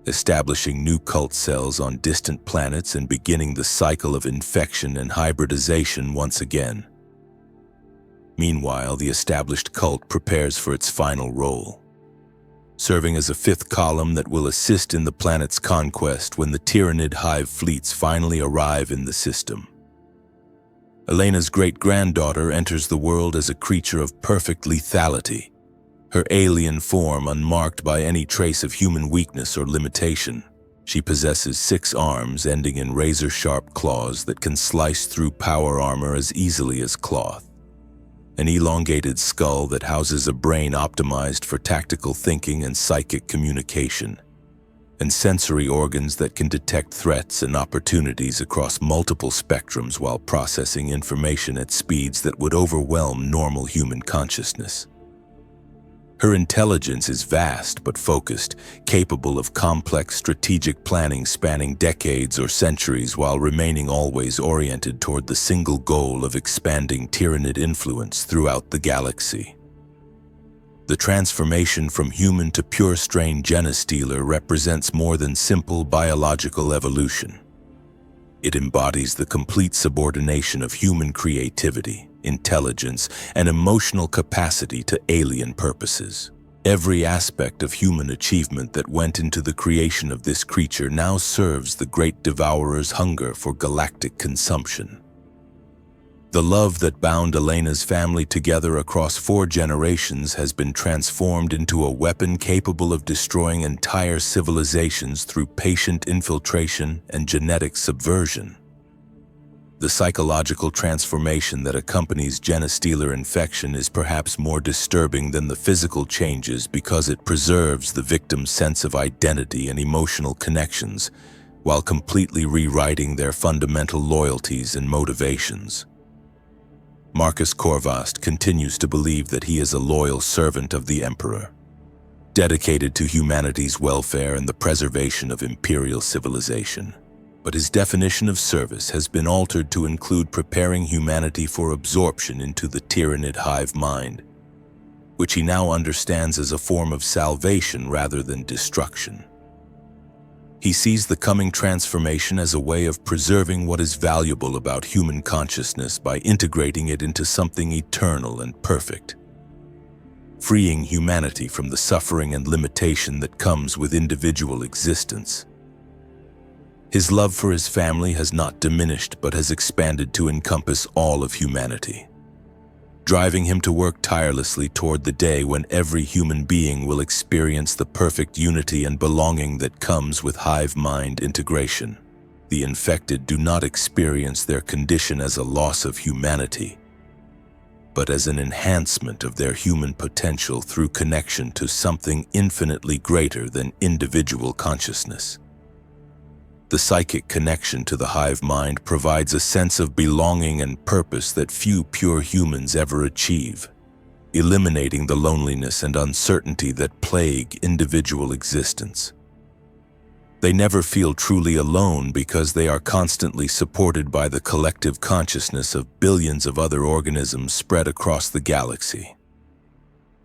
establishing new cult cells on distant planets and beginning the cycle of infection and hybridization once again. Meanwhile, the established cult prepares for its final role, serving as a fifth column that will assist in the planet's conquest when the Tyrannid hive fleets finally arrive in the system. Elena's great-granddaughter enters the world as a creature of perfect lethality, her alien form unmarked by any trace of human weakness or limitation. She possesses 6 arms ending in razor-sharp claws that can slice through power armor as easily as cloth, an elongated skull that houses a brain optimized for tactical thinking and psychic communication, and sensory organs that can detect threats and opportunities across multiple spectrums while processing information at speeds that would overwhelm normal human consciousness. Her intelligence is vast but focused, capable of complex strategic planning spanning decades or centuries while remaining always oriented toward the single goal of expanding Tyrannid influence throughout the galaxy. The transformation from human to pure-strain Genestealer represents more than simple biological evolution. It embodies the complete subordination of human creativity, intelligence, and emotional capacity to alien purposes. Every aspect of human achievement that went into the creation of this creature now serves the Great Devourer's hunger for galactic consumption. The love that bound Elena's family together across 4 generations has been transformed into a weapon capable of destroying entire civilizations through patient infiltration and genetic subversion. The psychological transformation that accompanies Genestealer infection is perhaps more disturbing than the physical changes because it preserves the victim's sense of identity and emotional connections while completely rewriting their fundamental loyalties and motivations. Marcus Corvast continues to believe that he is a loyal servant of the Emperor, dedicated to humanity's welfare and the preservation of imperial civilization. But his definition of service has been altered to include preparing humanity for absorption into the Tyrannid hive mind, which he now understands as a form of salvation rather than destruction. He sees the coming transformation as a way of preserving what is valuable about human consciousness by integrating it into something eternal and perfect, freeing humanity from the suffering and limitation that comes with individual existence. His love for his family has not diminished but has expanded to encompass all of humanity, driving him to work tirelessly toward the day when every human being will experience the perfect unity and belonging that comes with hive mind integration. The infected do not experience their condition as a loss of humanity, but as an enhancement of their human potential through connection to something infinitely greater than individual consciousness. The psychic connection to the hive mind provides a sense of belonging and purpose that few pure humans ever achieve, eliminating the loneliness and uncertainty that plague individual existence. They never feel truly alone because they are constantly supported by the collective consciousness of billions of other organisms spread across the galaxy.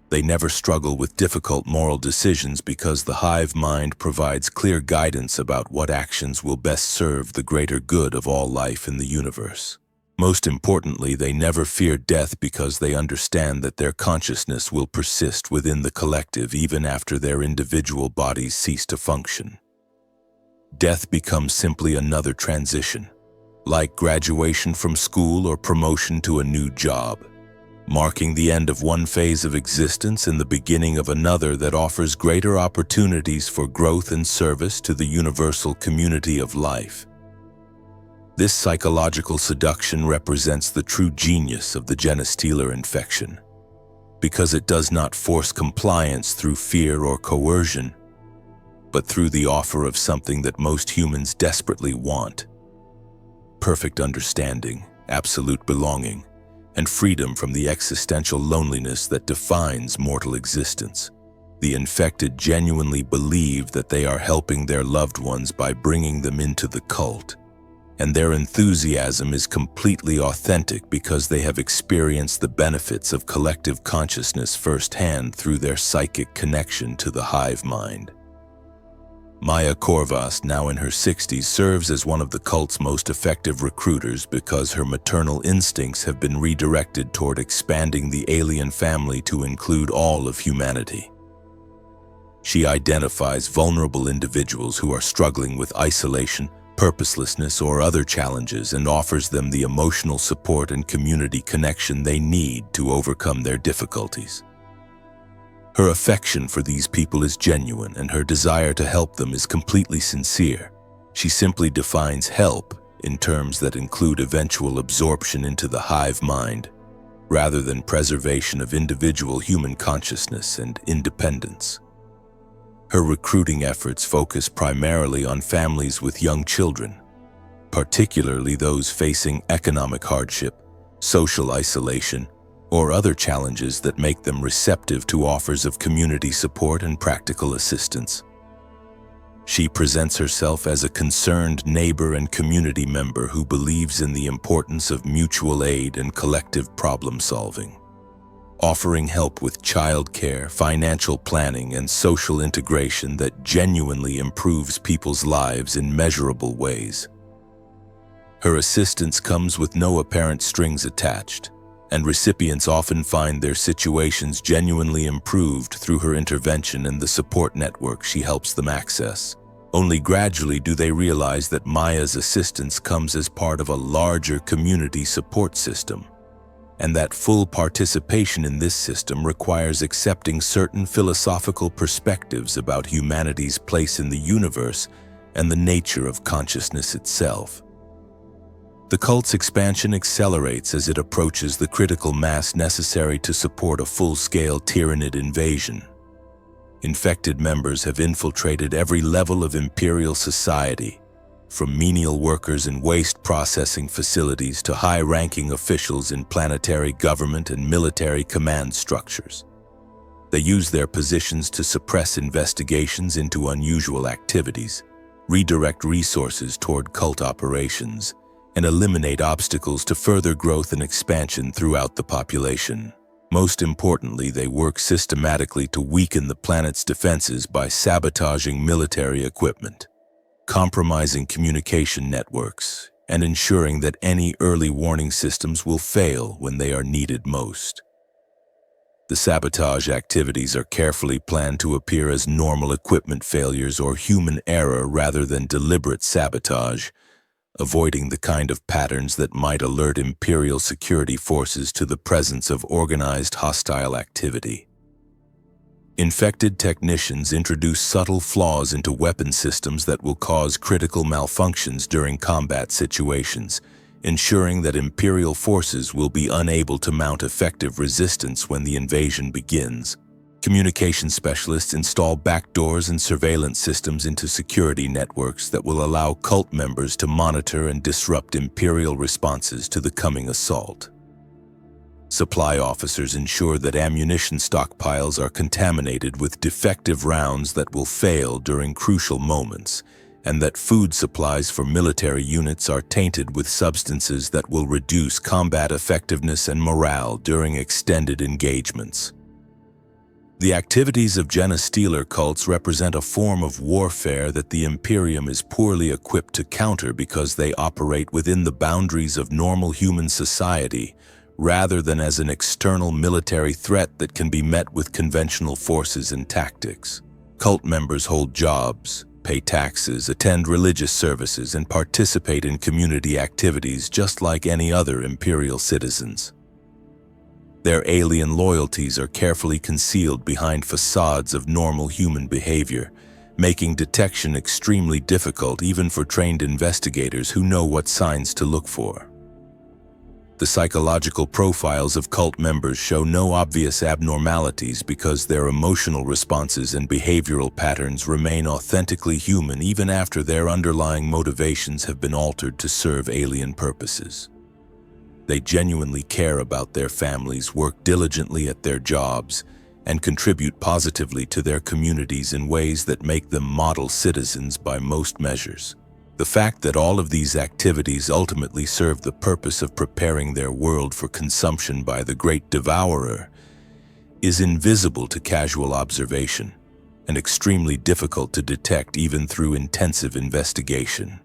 They never struggle with difficult moral decisions because the hive mind provides clear guidance about what actions will best serve the greater good of all life in the universe. Most importantly, they never fear death because they understand that their consciousness will persist within the collective even after their individual bodies cease to function. Death becomes simply another transition, like graduation from school or promotion to a new job, marking the end of one phase of existence and the beginning of another that offers greater opportunities for growth and service to the universal community of life. This psychological seduction represents the true genius of the Genestealer infection, because it does not force compliance through fear or coercion, but through the offer of something that most humans desperately want: perfect understanding, absolute belonging, and freedom from the existential loneliness that defines mortal existence. The infected genuinely believe that they are helping their loved ones by bringing them into the cult, and their enthusiasm is completely authentic because they have experienced the benefits of collective consciousness firsthand through their psychic connection to the hive mind. Maya Corvas, now in her 60s, serves as one of the cult's most effective recruiters because her maternal instincts have been redirected toward expanding the alien family to include all of humanity. She identifies vulnerable individuals who are struggling with isolation, purposelessness, or other challenges and offers them the emotional support and community connection they need to overcome their difficulties. Her affection for these people is genuine, and her desire to help them is completely sincere. She simply defines help in terms that include eventual absorption into the hive mind, rather than preservation of individual human consciousness and independence. Her recruiting efforts focus primarily on families with young children, particularly those facing economic hardship, social isolation, or other challenges that make them receptive to offers of community support and practical assistance. She presents herself as a concerned neighbor and community member who believes in the importance of mutual aid and collective problem solving, offering help with childcare, financial planning, and social integration that genuinely improves people's lives in measurable ways. Her assistance comes with no apparent strings attached, and recipients often find their situations genuinely improved through her intervention and the support network she helps them access. Only gradually do they realize that Maya's assistance comes as part of a larger community support system, and that full participation in this system requires accepting certain philosophical perspectives about humanity's place in the universe and the nature of consciousness itself. The cult's expansion accelerates as it approaches the critical mass necessary to support a full-scale Tyranid invasion. Infected members have infiltrated every level of Imperial society, from menial workers in waste processing facilities to high-ranking officials in planetary government and military command structures. They use their positions to suppress investigations into unusual activities, redirect resources toward cult operations, and eliminate obstacles to further growth and expansion throughout the population. Most importantly, they work systematically to weaken the planet's defenses by sabotaging military equipment, compromising communication networks, and ensuring that any early warning systems will fail when they are needed most. The sabotage activities are carefully planned to appear as normal equipment failures or human error rather than deliberate sabotage, avoiding the kind of patterns that might alert Imperial security forces to the presence of organized hostile activity. Infected technicians introduce subtle flaws into weapon systems that will cause critical malfunctions during combat situations, ensuring that Imperial forces will be unable to mount effective resistance when the invasion begins. Communication specialists install backdoors and surveillance systems into security networks that will allow cult members to monitor and disrupt Imperial responses to the coming assault. Supply officers ensure that ammunition stockpiles are contaminated with defective rounds that will fail during crucial moments, and that food supplies for military units are tainted with substances that will reduce combat effectiveness and morale during extended engagements. The activities of Genestealer cults represent a form of warfare that the Imperium is poorly equipped to counter because they operate within the boundaries of normal human society, rather than as an external military threat that can be met with conventional forces and tactics. Cult members hold jobs, pay taxes, attend religious services, and participate in community activities just like any other Imperial citizens. Their alien loyalties are carefully concealed behind facades of normal human behavior, making detection extremely difficult even for trained investigators who know what signs to look for. The psychological profiles of cult members show no obvious abnormalities because their emotional responses and behavioral patterns remain authentically human even after their underlying motivations have been altered to serve alien purposes. They genuinely care about their families, work diligently at their jobs, and contribute positively to their communities in ways that make them model citizens by most measures. The fact that all of these activities ultimately serve the purpose of preparing their world for consumption by the Great Devourer is invisible to casual observation and extremely difficult to detect even through intensive investigation.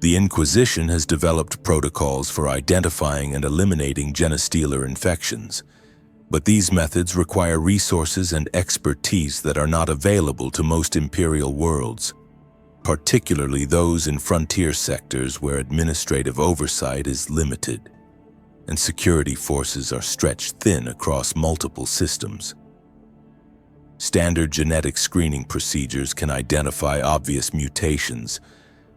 The Inquisition has developed protocols for identifying and eliminating Genestealer infections, but these methods require resources and expertise that are not available to most Imperial worlds, particularly those in frontier sectors where administrative oversight is limited, and security forces are stretched thin across multiple systems. Standard genetic screening procedures can identify obvious mutations,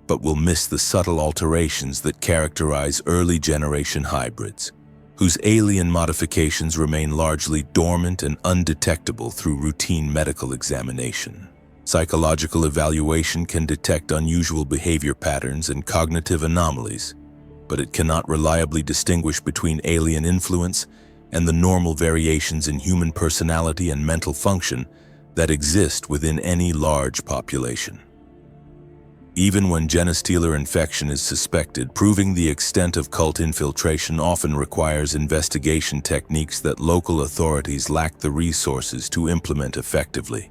but will miss the subtle alterations that characterize early-generation hybrids, whose alien modifications remain largely dormant and undetectable through routine medical examination. Psychological evaluation can detect unusual behavior patterns and cognitive anomalies, but it cannot reliably distinguish between alien influence and the normal variations in human personality and mental function that exist within any large population. Even when Genestealer infection is suspected, proving the extent of cult infiltration often requires investigation techniques that local authorities lack the resources to implement effectively,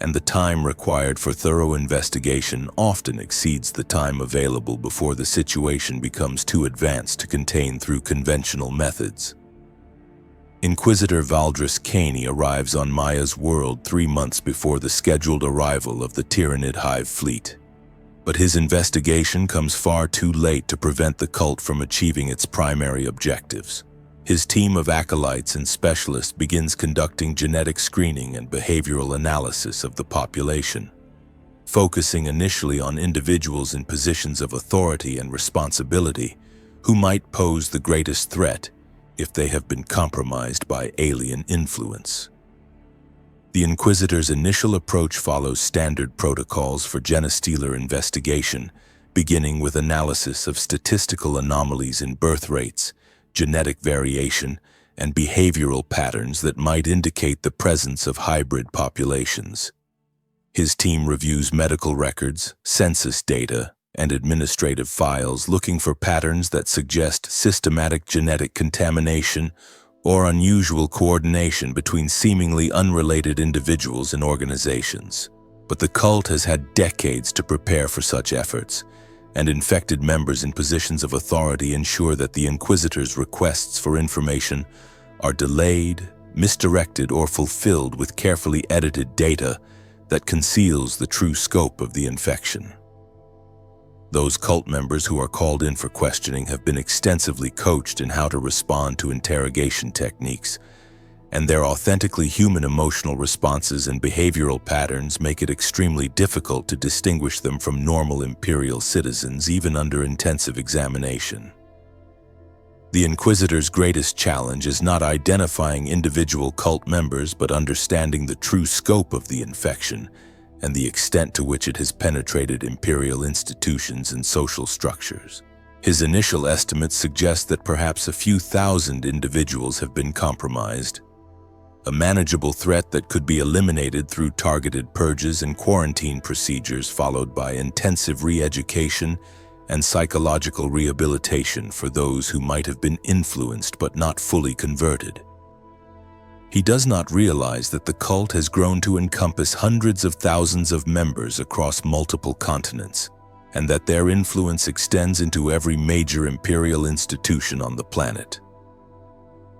and the time required for thorough investigation often exceeds the time available before the situation becomes too advanced to contain through conventional methods. Inquisitor Valdris Caney arrives on Maya's world 3 months before the scheduled arrival of the Tyrannid Hive fleet. But his investigation comes far too late to prevent the cult from achieving its primary objectives. His team of acolytes and specialists begins conducting genetic screening and behavioral analysis of the population, focusing initially on individuals in positions of authority and responsibility who might pose the greatest threat if they have been compromised by alien influence. The Inquisitor's initial approach follows standard protocols for Genestealer investigation, beginning with analysis of statistical anomalies in birth rates, genetic variation, and behavioral patterns that might indicate the presence of hybrid populations. His team reviews medical records, census data, and administrative files looking for patterns that suggest systematic genetic contamination or unusual coordination between seemingly unrelated individuals and organizations. But the cult has had decades to prepare for such efforts, and infected members in positions of authority ensure that the Inquisitor's requests for information are delayed, misdirected, or fulfilled with carefully edited data that conceals the true scope of the infection. Those cult members who are called in for questioning have been extensively coached in how to respond to interrogation techniques, and their authentically human emotional responses and behavioral patterns make it extremely difficult to distinguish them from normal Imperial citizens even under intensive examination. The Inquisitor's greatest challenge is not identifying individual cult members but understanding the true scope of the infection and the extent to which it has penetrated Imperial institutions and social structures. His initial estimates suggest that perhaps a few thousand individuals have been compromised. a manageable threat that could be eliminated through targeted purges and quarantine procedures followed by intensive re-education and psychological rehabilitation for those who might have been influenced but not fully converted. He does not realize that the cult has grown to encompass hundreds of thousands of members across multiple continents, and that their influence extends into every major imperial institution on the planet.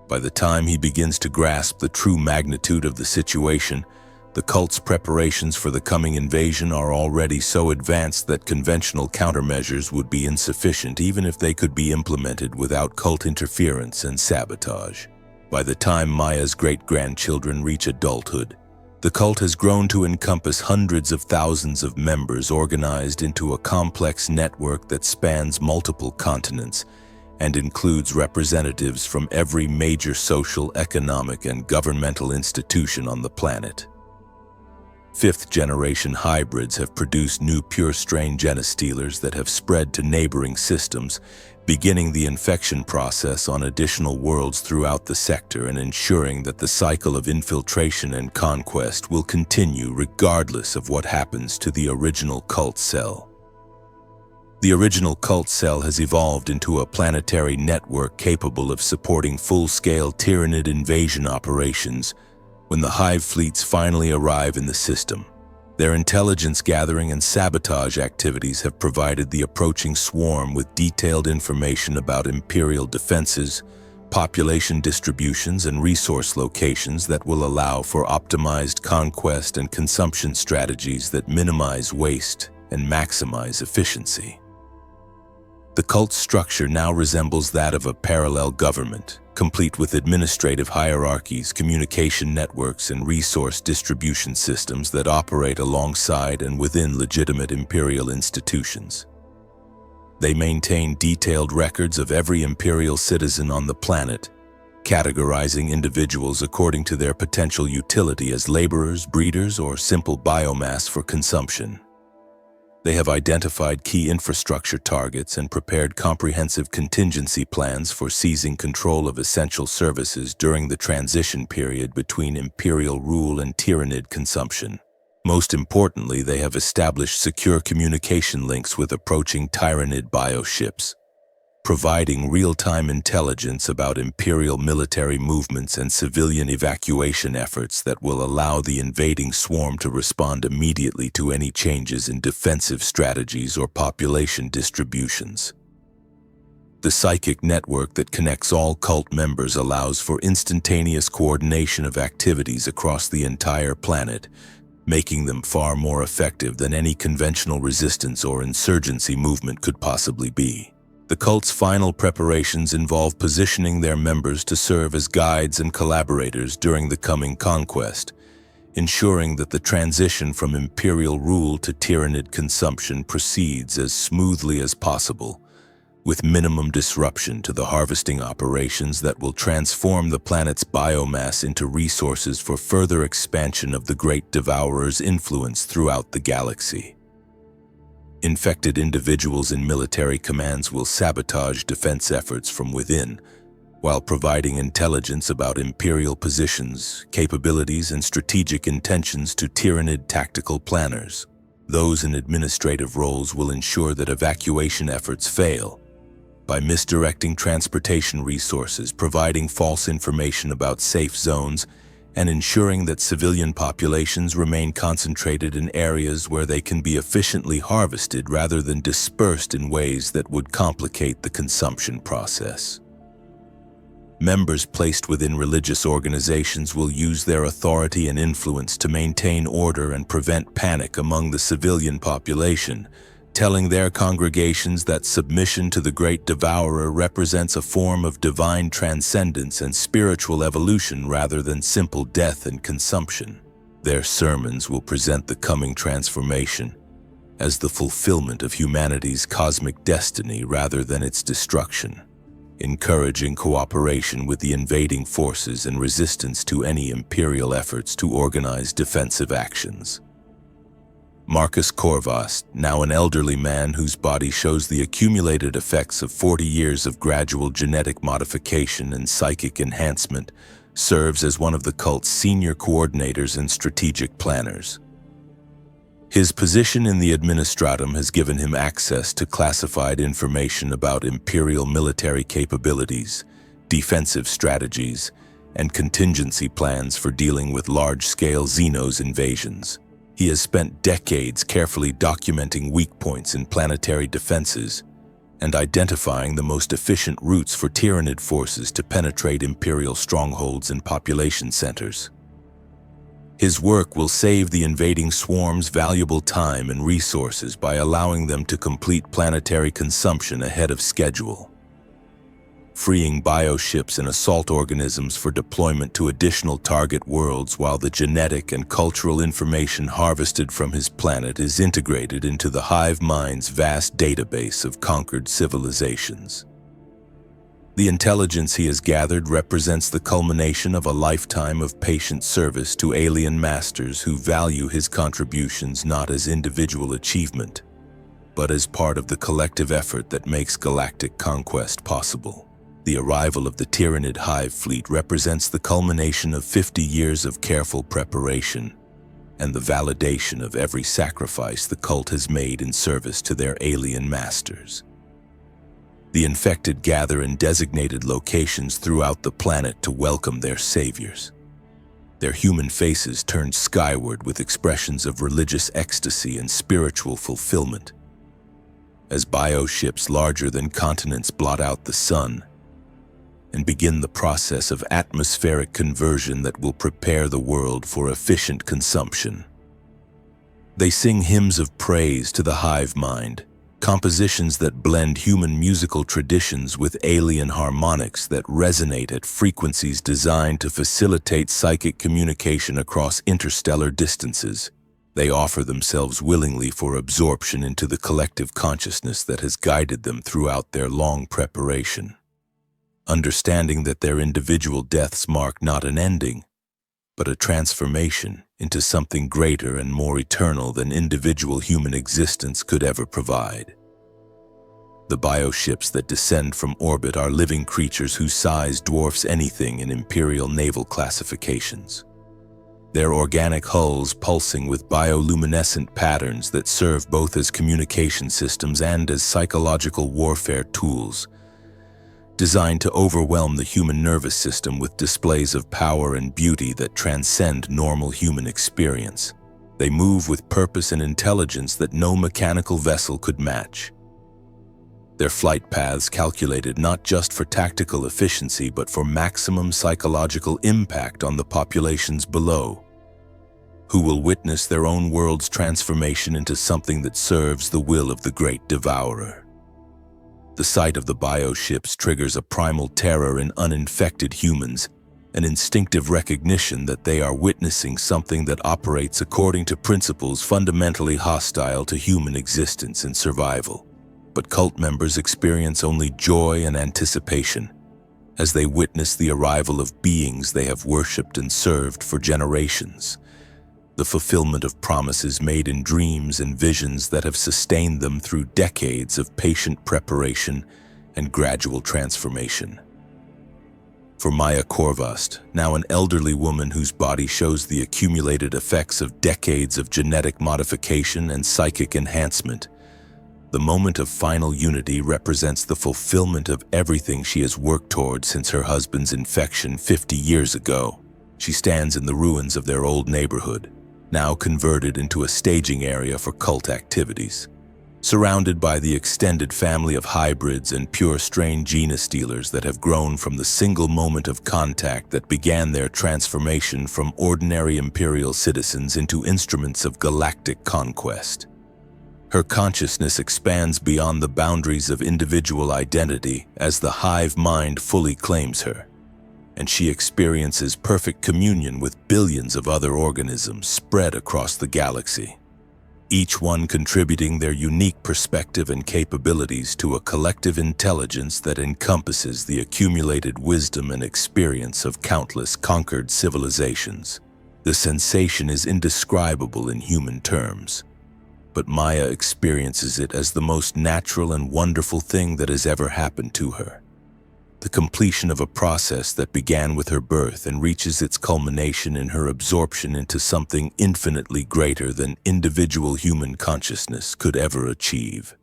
By the time he begins to grasp the true magnitude of the situation, the cult's preparations for the coming invasion are already so advanced that conventional countermeasures would be insufficient even if they could be implemented without cult interference and sabotage. By the time Maya's great-grandchildren reach adulthood, the cult has grown to encompass hundreds of thousands of members organized into a complex network that spans multiple continents and includes representatives from every major social, economic, and governmental institution on the planet. Fifth-generation hybrids have produced new pure-strain Genestealers that have spread to neighboring systems, beginning the infection process on additional worlds throughout the sector and ensuring that the cycle of infiltration and conquest will continue regardless of what happens to the original cult cell. The original cult cell has evolved into a planetary network capable of supporting full-scale Tyranid invasion operations when the hive fleets finally arrive in the system. Their intelligence gathering and sabotage activities have provided the approaching swarm with detailed information about Imperial defenses, population distributions, and resource locations that will allow for optimized conquest and consumption strategies that minimize waste and maximize efficiency. The cult's structure now resembles that of a parallel government, complete with administrative hierarchies, communication networks, and resource distribution systems that operate alongside and within legitimate imperial institutions. They maintain detailed records of every imperial citizen on the planet, categorizing individuals according to their potential utility as laborers, breeders, or simple biomass for consumption. They have identified key infrastructure targets and prepared comprehensive contingency plans for seizing control of essential services during the transition period between imperial rule and Tyranid consumption. Most importantly, they have established secure communication links with approaching Tyranid bioships, providing real-time intelligence about imperial military movements and civilian evacuation efforts that will allow the invading swarm to respond immediately to any changes in defensive strategies or population distributions. The psychic network that connects all cult members allows for instantaneous coordination of activities across the entire planet, making them far more effective than any conventional resistance or insurgency movement could possibly be. The cult's final preparations involve positioning their members to serve as guides and collaborators during the coming conquest, ensuring that the transition from imperial rule to Tyranid consumption proceeds as smoothly as possible, with minimum disruption to the harvesting operations that will transform the planet's biomass into resources for further expansion of the Great Devourer's influence throughout the galaxy. Infected individuals in military commands will sabotage defense efforts from within, while providing intelligence about imperial positions, capabilities, and strategic intentions to Tyranid tactical planners. Those in administrative roles will ensure that evacuation efforts fail by misdirecting transportation resources, providing false information about safe zones, and ensuring that civilian populations remain concentrated in areas where they can be efficiently harvested rather than dispersed in ways that would complicate the consumption process. Members placed within religious organizations will use their authority and influence to maintain order and prevent panic among the civilian population, telling their congregations that submission to the Great Devourer represents a form of divine transcendence and spiritual evolution rather than simple death and consumption. Their sermons will present the coming transformation as the fulfillment of humanity's cosmic destiny rather than its destruction, encouraging cooperation with the invading forces and resistance to any imperial efforts to organize defensive actions. Marcus Corvast, now an elderly man whose body shows the accumulated effects of 40 years of gradual genetic modification and psychic enhancement, serves as one of the cult's senior coordinators and strategic planners. His position in the administratum has given him access to classified information about Imperial military capabilities, defensive strategies, and contingency plans for dealing with large-scale Xenos invasions. He has spent decades carefully documenting weak points in planetary defenses and identifying the most efficient routes for Tyranid forces to penetrate Imperial strongholds and population centers. His work will save the invading swarms valuable time and resources by allowing them to complete planetary consumption ahead of schedule, freeing bioships and assault organisms for deployment to additional target worlds while the genetic and cultural information harvested from his planet is integrated into the hive mind's vast database of conquered civilizations. The intelligence he has gathered represents the culmination of a lifetime of patient service to alien masters who value his contributions not as individual achievement, but as part of the collective effort that makes galactic conquest possible. The arrival of the Tyranid hive fleet represents the culmination of 50 years of careful preparation and the validation of every sacrifice the cult has made in service to their alien masters. The infected gather in designated locations throughout the planet to welcome their saviors. Their human faces turned skyward with expressions of religious ecstasy and spiritual fulfillment. As bioships larger than continents blot out the sun and begin the process of atmospheric conversion that will prepare the world for efficient consumption. They sing hymns of praise to the hive mind, compositions that blend human musical traditions with alien harmonics that resonate at frequencies designed to facilitate psychic communication across interstellar distances. They offer themselves willingly for absorption into the collective consciousness that has guided them throughout their long preparation, understanding that their individual deaths mark not an ending, but a transformation into something greater and more eternal than individual human existence could ever provide. The bioships that descend from orbit are living creatures whose size dwarfs anything in Imperial naval classifications. Their organic hulls pulsing with bioluminescent patterns that serve both as communication systems and as psychological warfare tools, designed to overwhelm the human nervous system with displays of power and beauty that transcend normal human experience. They move with purpose and intelligence that no mechanical vessel could match. Their flight paths calculated not just for tactical efficiency but for maximum psychological impact on the populations below, who will witness their own world's transformation into something that serves the will of the great devourer. The sight of the bioships triggers a primal terror in uninfected humans, an instinctive recognition that they are witnessing something that operates according to principles fundamentally hostile to human existence and survival. But cult members experience only joy and anticipation as they witness the arrival of beings they have worshipped and served for generations, the fulfillment of promises made in dreams and visions that have sustained them through decades of patient preparation and gradual transformation. For Maya Korvast, now an elderly woman whose body shows the accumulated effects of decades of genetic modification and psychic enhancement, the moment of final unity represents the fulfillment of everything she has worked toward since her husband's infection 50 years ago. She stands in the ruins of their old neighborhood, now converted into a staging area for cult activities. Surrounded by the extended family of hybrids and pure-strain genestealers that have grown from the single moment of contact that began their transformation from ordinary Imperial citizens into instruments of galactic conquest. Her consciousness expands beyond the boundaries of individual identity as the hive mind fully claims her, and she experiences perfect communion with billions of other organisms spread across the galaxy, each one contributing their unique perspective and capabilities to a collective intelligence that encompasses the accumulated wisdom and experience of countless conquered civilizations. The sensation is indescribable in human terms, but Maya experiences it as the most natural and wonderful thing that has ever happened to her. the completion of a process that began with her birth and reaches its culmination in her absorption into something infinitely greater than individual human consciousness could ever achieve.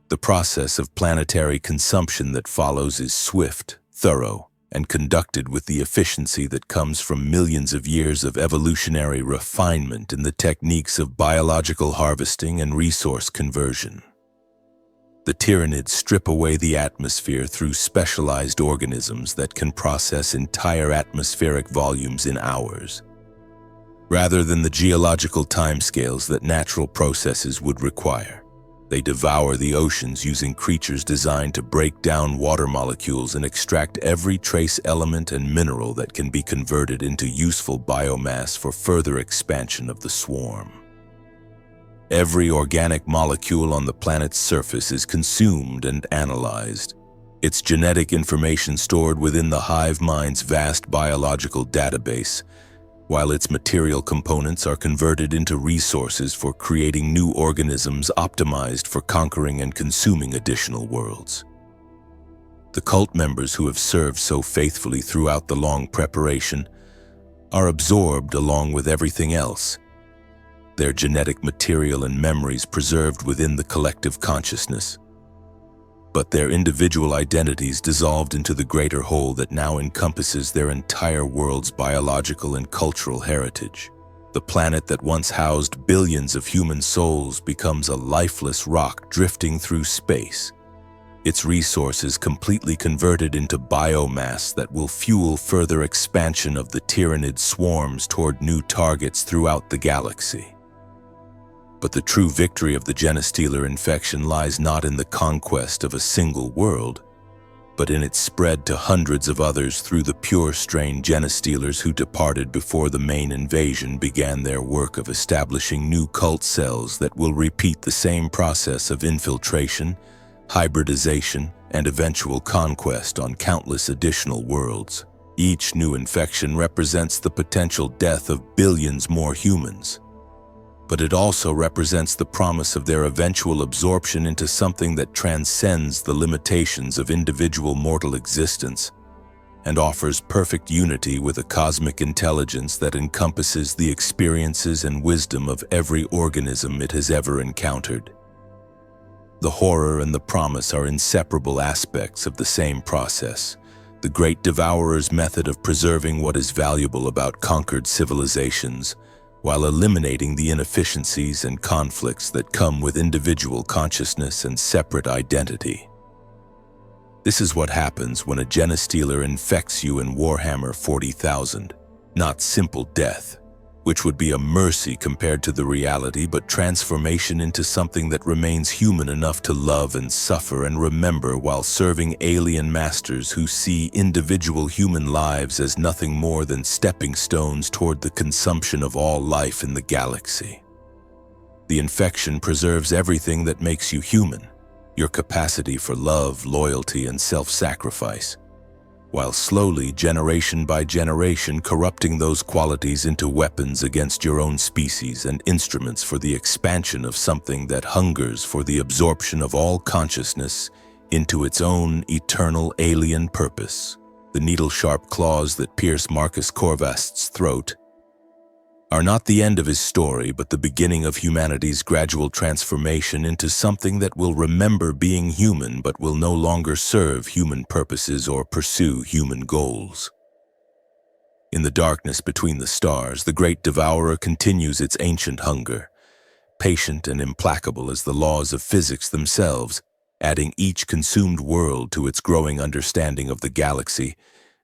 The process of planetary consumption that follows is swift, thorough, and conducted with the efficiency that comes from millions of years of evolutionary refinement in the techniques of biological harvesting and resource conversion. The Tyranids strip away the atmosphere through specialized organisms that can process entire atmospheric volumes in hours, rather than the geological timescales that natural processes would require. They devour the oceans using creatures designed to break down water molecules and extract every trace element and mineral that can be converted into useful biomass for further expansion of the swarm. Every organic molecule on the planet's surface is consumed and analyzed, its genetic information stored within the hive mind's vast biological database, while its material components are converted into resources for creating new organisms optimized for conquering and consuming additional worlds. The cult members who have served so faithfully throughout the long preparation are absorbed along with everything else, their genetic material and memories preserved within the collective consciousness, but their individual identities dissolved into the greater whole that now encompasses their entire world's biological and cultural heritage. The planet that once housed billions of human souls becomes a lifeless rock drifting through space, its resources completely converted into biomass that will fuel further expansion of the Tyranid swarms toward new targets throughout the galaxy. But the true victory of the Genestealer infection lies not in the conquest of a single world, but in its spread to hundreds of others through the pure strain Genestealers who departed before the main invasion began their work of establishing new cult cells that will repeat the same process of infiltration, hybridization, and eventual conquest on countless additional worlds. Each new infection represents the potential death of billions more humans, but it also represents the promise of their eventual absorption into something that transcends the limitations of individual mortal existence and offers perfect unity with a cosmic intelligence that encompasses the experiences and wisdom of every organism it has ever encountered. The horror and the promise are inseparable aspects of the same process, the Great Devourer's method of preserving what is valuable about conquered civilizations, while eliminating the inefficiencies and conflicts that come with individual consciousness and separate identity. This is what happens when a Genestealer infects you in Warhammer 40,000, not simple death, which would be a mercy compared to the reality, but transformation into something that remains human enough to love and suffer and remember while serving alien masters who see individual human lives as nothing more than stepping stones toward the consumption of all life in the galaxy. The infection preserves everything that makes you human, your capacity for love, loyalty, and self-sacrifice, while slowly, generation by generation, corrupting those qualities into weapons against your own species and instruments for the expansion of something that hungers for the absorption of all consciousness into its own eternal alien purpose. The needle-sharp claws that pierce Marcus Corvast's throat are not the end of his story, but the beginning of humanity's gradual transformation into something that will remember being human but will no longer serve human purposes or pursue human goals. In the darkness between the stars, the Great Devourer continues its ancient hunger, patient and implacable as the laws of physics themselves, adding each consumed world to its growing understanding of the galaxy,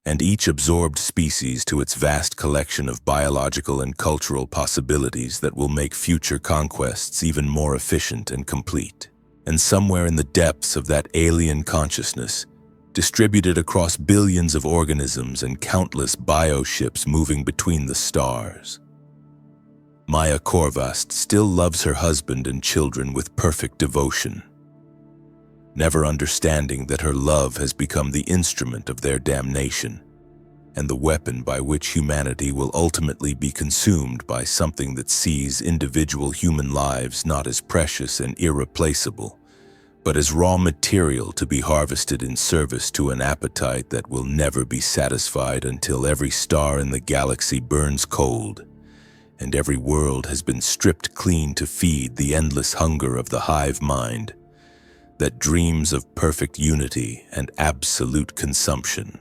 and each absorbed species to its vast collection of biological and cultural possibilities that will make future conquests even more efficient and complete. And somewhere in the depths of that alien consciousness, distributed across billions of organisms and countless bioships moving between the stars, Maya Corvast still loves her husband and children with perfect devotion, never understanding that her love has become the instrument of their damnation and the weapon by which humanity will ultimately be consumed by something that sees individual human lives not as precious and irreplaceable, but as raw material to be harvested in service to an appetite that will never be satisfied until every star in the galaxy burns cold, and every world has been stripped clean to feed the endless hunger of the hive mind that dreams of perfect unity and absolute consumption.